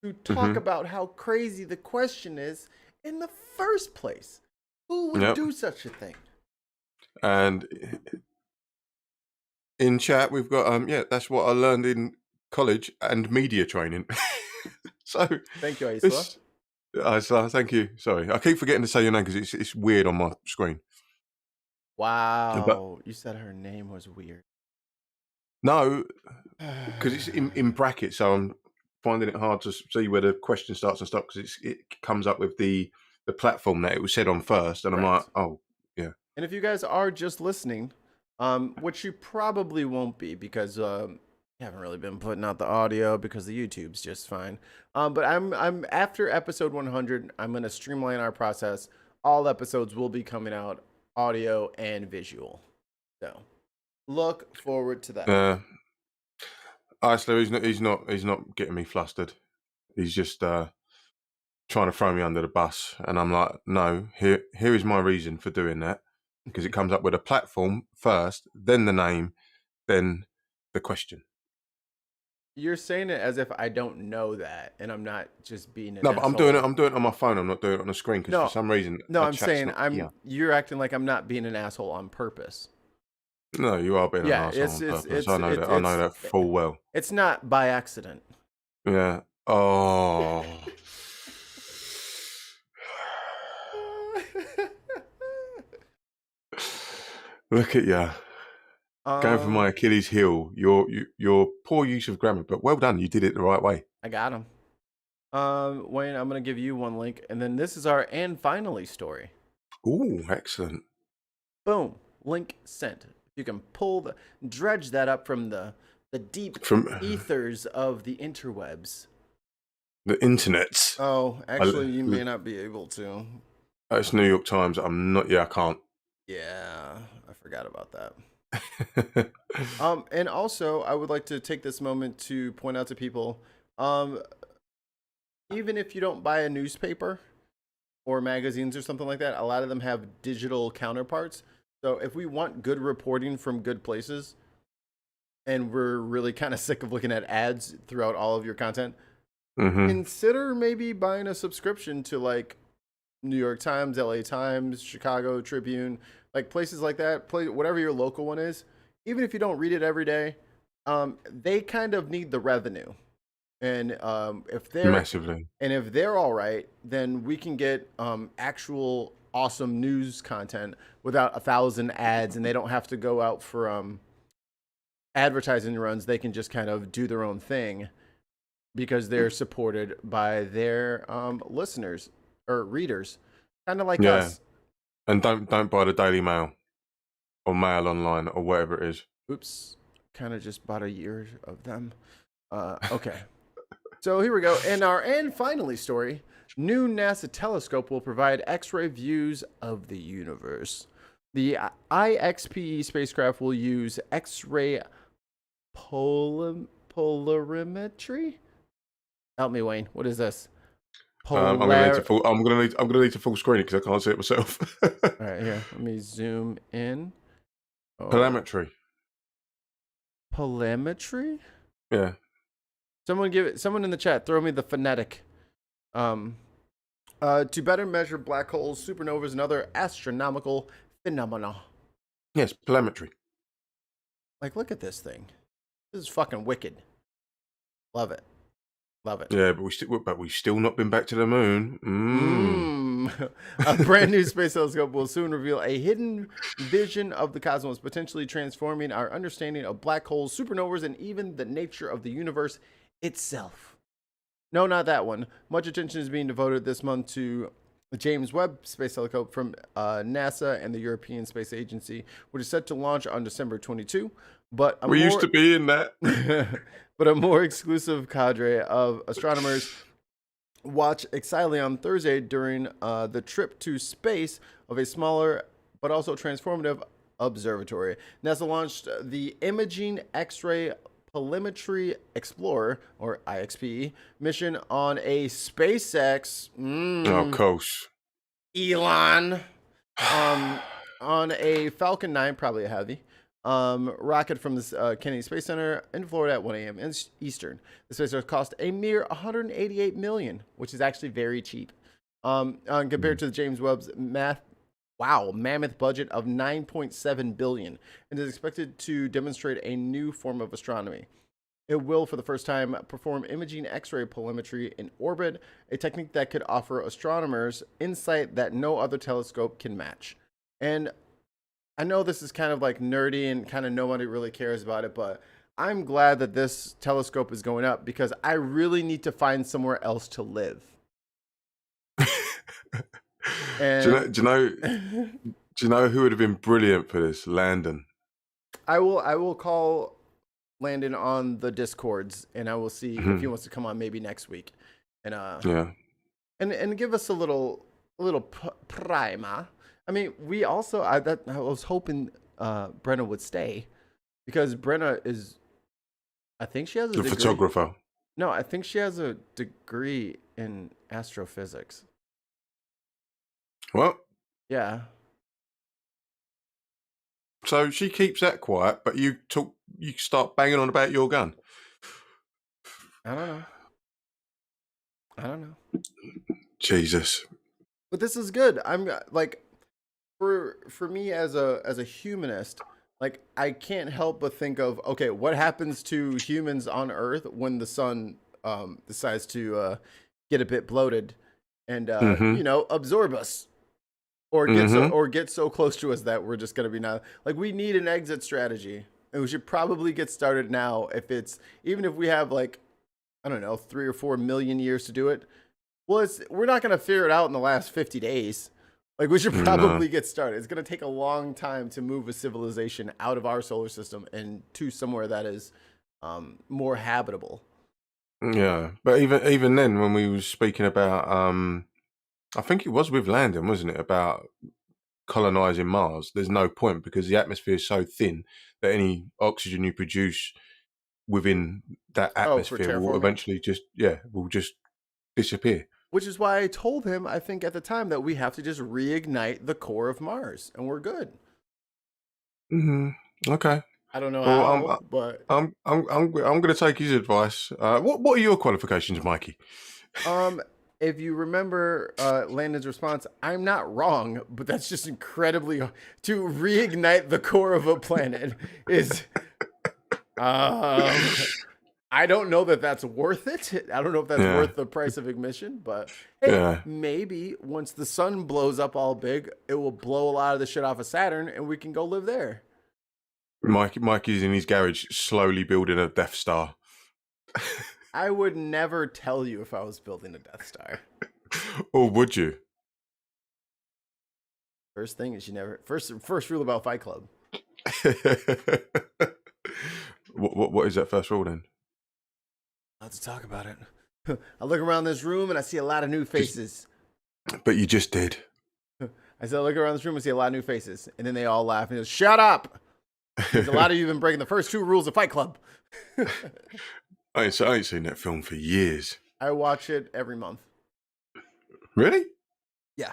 to talk about how crazy the question is in the first place. Who would do such a thing? And in chat, we've got, that's what I learned in college and media training. So thank you, Aisla. Aisla, thank you. Sorry, I keep forgetting to say your name because it's weird on my screen. Wow, you said her name was weird. No, because it's in brackets, so I'm finding it hard to see where the question starts and stops, because it comes up with the platform that it was said on first, and I'm like, oh, yeah. And if you guys are just listening, which you probably won't be, because you haven't really been putting out the audio because the YouTube's just fine. But I'm after episode 100, I'm gonna streamline our process. All episodes will be coming out audio and visual, so look forward to that. Iceland, he's not getting me flustered. He's just trying to throw me under the bus, and I'm like, no. Here is my reason for doing that, because it comes up with a platform first, then the name, then the question. You're saying it as if I don't know that, and I'm not just being an No, but I'm doing it on my phone. I'm not doing it on the screen because for some reason. No, our I'm chat's saying not here. you're acting like I'm not being an asshole on purpose. No, you are being an asshole on purpose. I know that full well. It's not by accident. Yeah. Oh. Look at you. Going for my Achilles heel. Your poor use of grammar, but well done. You did it the right way. I got him. Wayne, I'm going to give you one link, and then this is our and finally story. Ooh, excellent. Boom. Link sent. You can dredge that up from the deep ethers of the interwebs. The internets. Oh, actually, you may not be able to. It's New York Times. I can't. Yeah, I forgot about that. And also, I would like to take this moment to point out to people, even if you don't buy a newspaper or magazines or something like that, a lot of them have digital counterparts. So if we want good reporting from good places, and we're really kind of sick of looking at ads throughout all of your content, consider maybe buying a subscription to like New York Times, LA Times, Chicago Tribune, like places like that. Whatever your local one is. Even if you don't read it every day, they kind of need the revenue. And if they're all right, then we can get actual awesome news content without 1,000 ads, and they don't have to go out for advertising runs. They can just kind of do their own thing because they're supported by their listeners or readers, kind of like us. And don't buy the Daily Mail or Mail Online or whatever it is. Oops, kind of just bought a year of them. Okay. So here we go. And finally story, new NASA telescope will provide X-ray views of the universe. The IXPE spacecraft will use X-ray polarimetry. Help me, Wayne. What is this? I'm gonna need to full screen it because I can't see it myself. All right, here. Let me zoom in. Polarimetry. Polarimetry? Yeah. Someone in the chat, throw me the phonetic. To better measure black holes, supernovas, and other astronomical phenomena. Yes, polarimetry. Like, look at this thing. This is fucking wicked. Love it. Love it. Yeah, but we've still not been back to the moon. A brand new space telescope will soon reveal a hidden vision of the cosmos, potentially transforming our understanding of black holes, supernovas, and even the nature of the universe itself. No, not that one. Much attention is being devoted this month to the James Webb Space Telescope from NASA and the European Space Agency, which is set to launch on December 22. But we used to be in that. But a more exclusive cadre of astronomers watch excitedly on Thursday during the trip to space of a smaller but also transformative observatory. NASA launched the Imaging X-ray Polarimetry Explorer, or IXPE, mission on a SpaceX. Of course. Elon. On a Falcon 9, probably a heavy. Rocket from the Kennedy Space Center in Florida at 1 a.m. Eastern. The spacecraft cost a mere $188 million, which is actually very cheap. Compared to the James Webb's mammoth budget of $9.7 billion, and is expected to demonstrate a new form of astronomy. It will, for the first time, perform imaging X-ray polarimetry in orbit, a technique that could offer astronomers insight that no other telescope can match. And I know this is kind of like nerdy and kind of nobody really cares about it, but I'm glad that this telescope is going up because I really need to find somewhere else to live. Do you know who would have been brilliant for this? Landon. I will call Landon on the Discords and I will see if he wants to come on maybe next week. And and give us a little primer. I mean, we also I was hoping Brenna would stay because Brenna is, I think she has a degree. Photographer. No, I think she has a degree in astrophysics. What? Yeah. So she keeps that quiet, but you start banging on about your gun. I don't know. Jesus. But this is good. I'm like, for me as a humanist, like I can't help but think of, okay, what happens to humans on Earth when the sun decides to get a bit bloated and absorb us, or get so close to us that we're just gonna be now. Like, we need an exit strategy, and we should probably get started now. Even if we have, like, I don't know, 3 or 4 million years to do it. Well, we're not gonna figure it out in the last 50 days. Like, we should probably get started. It's gonna take a long time to move a civilization out of our solar system and to somewhere that is more habitable. Yeah, but even then, when we were speaking about, I think it was with Landon, wasn't it, about colonizing Mars? There's no point because the atmosphere is so thin that any oxygen you produce within that atmosphere will eventually just disappear. Which is why I told him, I think at the time, that we have to just reignite the core of Mars, and we're good. Okay. I don't know how, but I'm going to take his advice. What are your qualifications, Mikey? If you remember Landon's response, I'm not wrong, but that's just incredibly to reignite the core of a planet is. I don't know that that's worth it. I don't know if that's worth the price of admission, but hey, maybe once the sun blows up all big, it will blow a lot of the shit off of Saturn, and we can go live there. Mikey's in his garage slowly building a Death Star. I would never tell you if I was building a Death Star. Or would you? First thing is first rule about Fight Club. What is that first rule then? Let's talk about it. I look around this room and I see a lot of new faces. But you just did. I said, I look around this room and see a lot of new faces. And then they all laugh and go, shut up! Because a lot of you have been breaking the first 2 rules of Fight Club. I ain't seen that film for years. I watch it every month. Really? Yeah.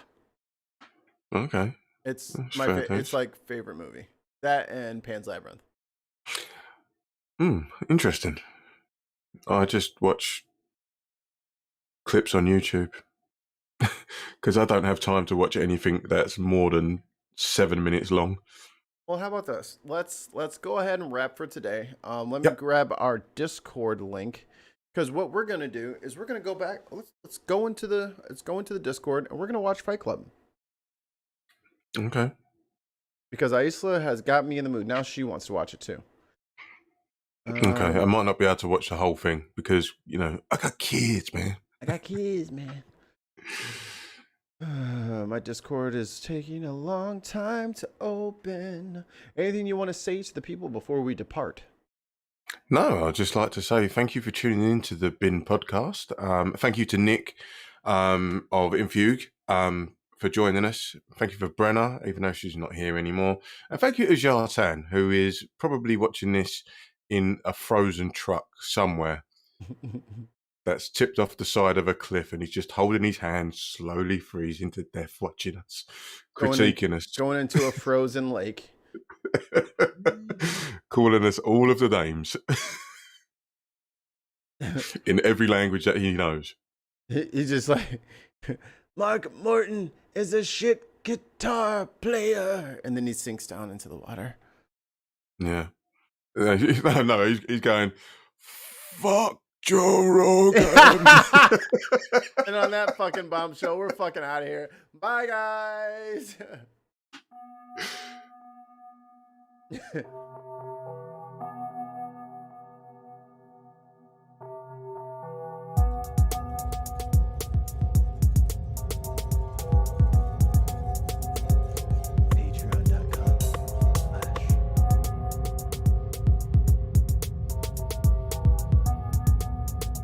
Okay. It's it's like favorite movie. That and Pan's Labyrinth. Interesting. I just watch clips on YouTube because I don't have time to watch anything that's more than 7 minutes long. Well, how about this? Let's go ahead and wrap for today. Let me grab our Discord link, because what we're gonna do is we're gonna go back. Let's go into the Discord, and we're gonna watch Fight Club. Okay. Because Isla has got me in the mood. Now she wants to watch it too. Okay, I might not be able to watch the whole thing because, I got kids, man. My Discord is taking a long time to open. Anything you want to say to the people before we depart? No, I'd just like to say thank you for tuning in to the Bin Podcast. Thank you to Nick of Infugue for joining us. Thank you for Brenna, even though she's not here anymore. And thank you to Jartan, who is probably watching this in a frozen truck somewhere that's tipped off the side of a cliff, and he's just holding his hand, slowly freezing to death, watching us, critiquing us. Going into a frozen lake. Calling us all of the names in every language that he knows. He's just like, Mark Morton is a shit guitar player. And then he sinks down into the water. Yeah. No, he's going, fuck Joe Rogan. And on that fucking bombshell, we're fucking out of here. Bye, guys.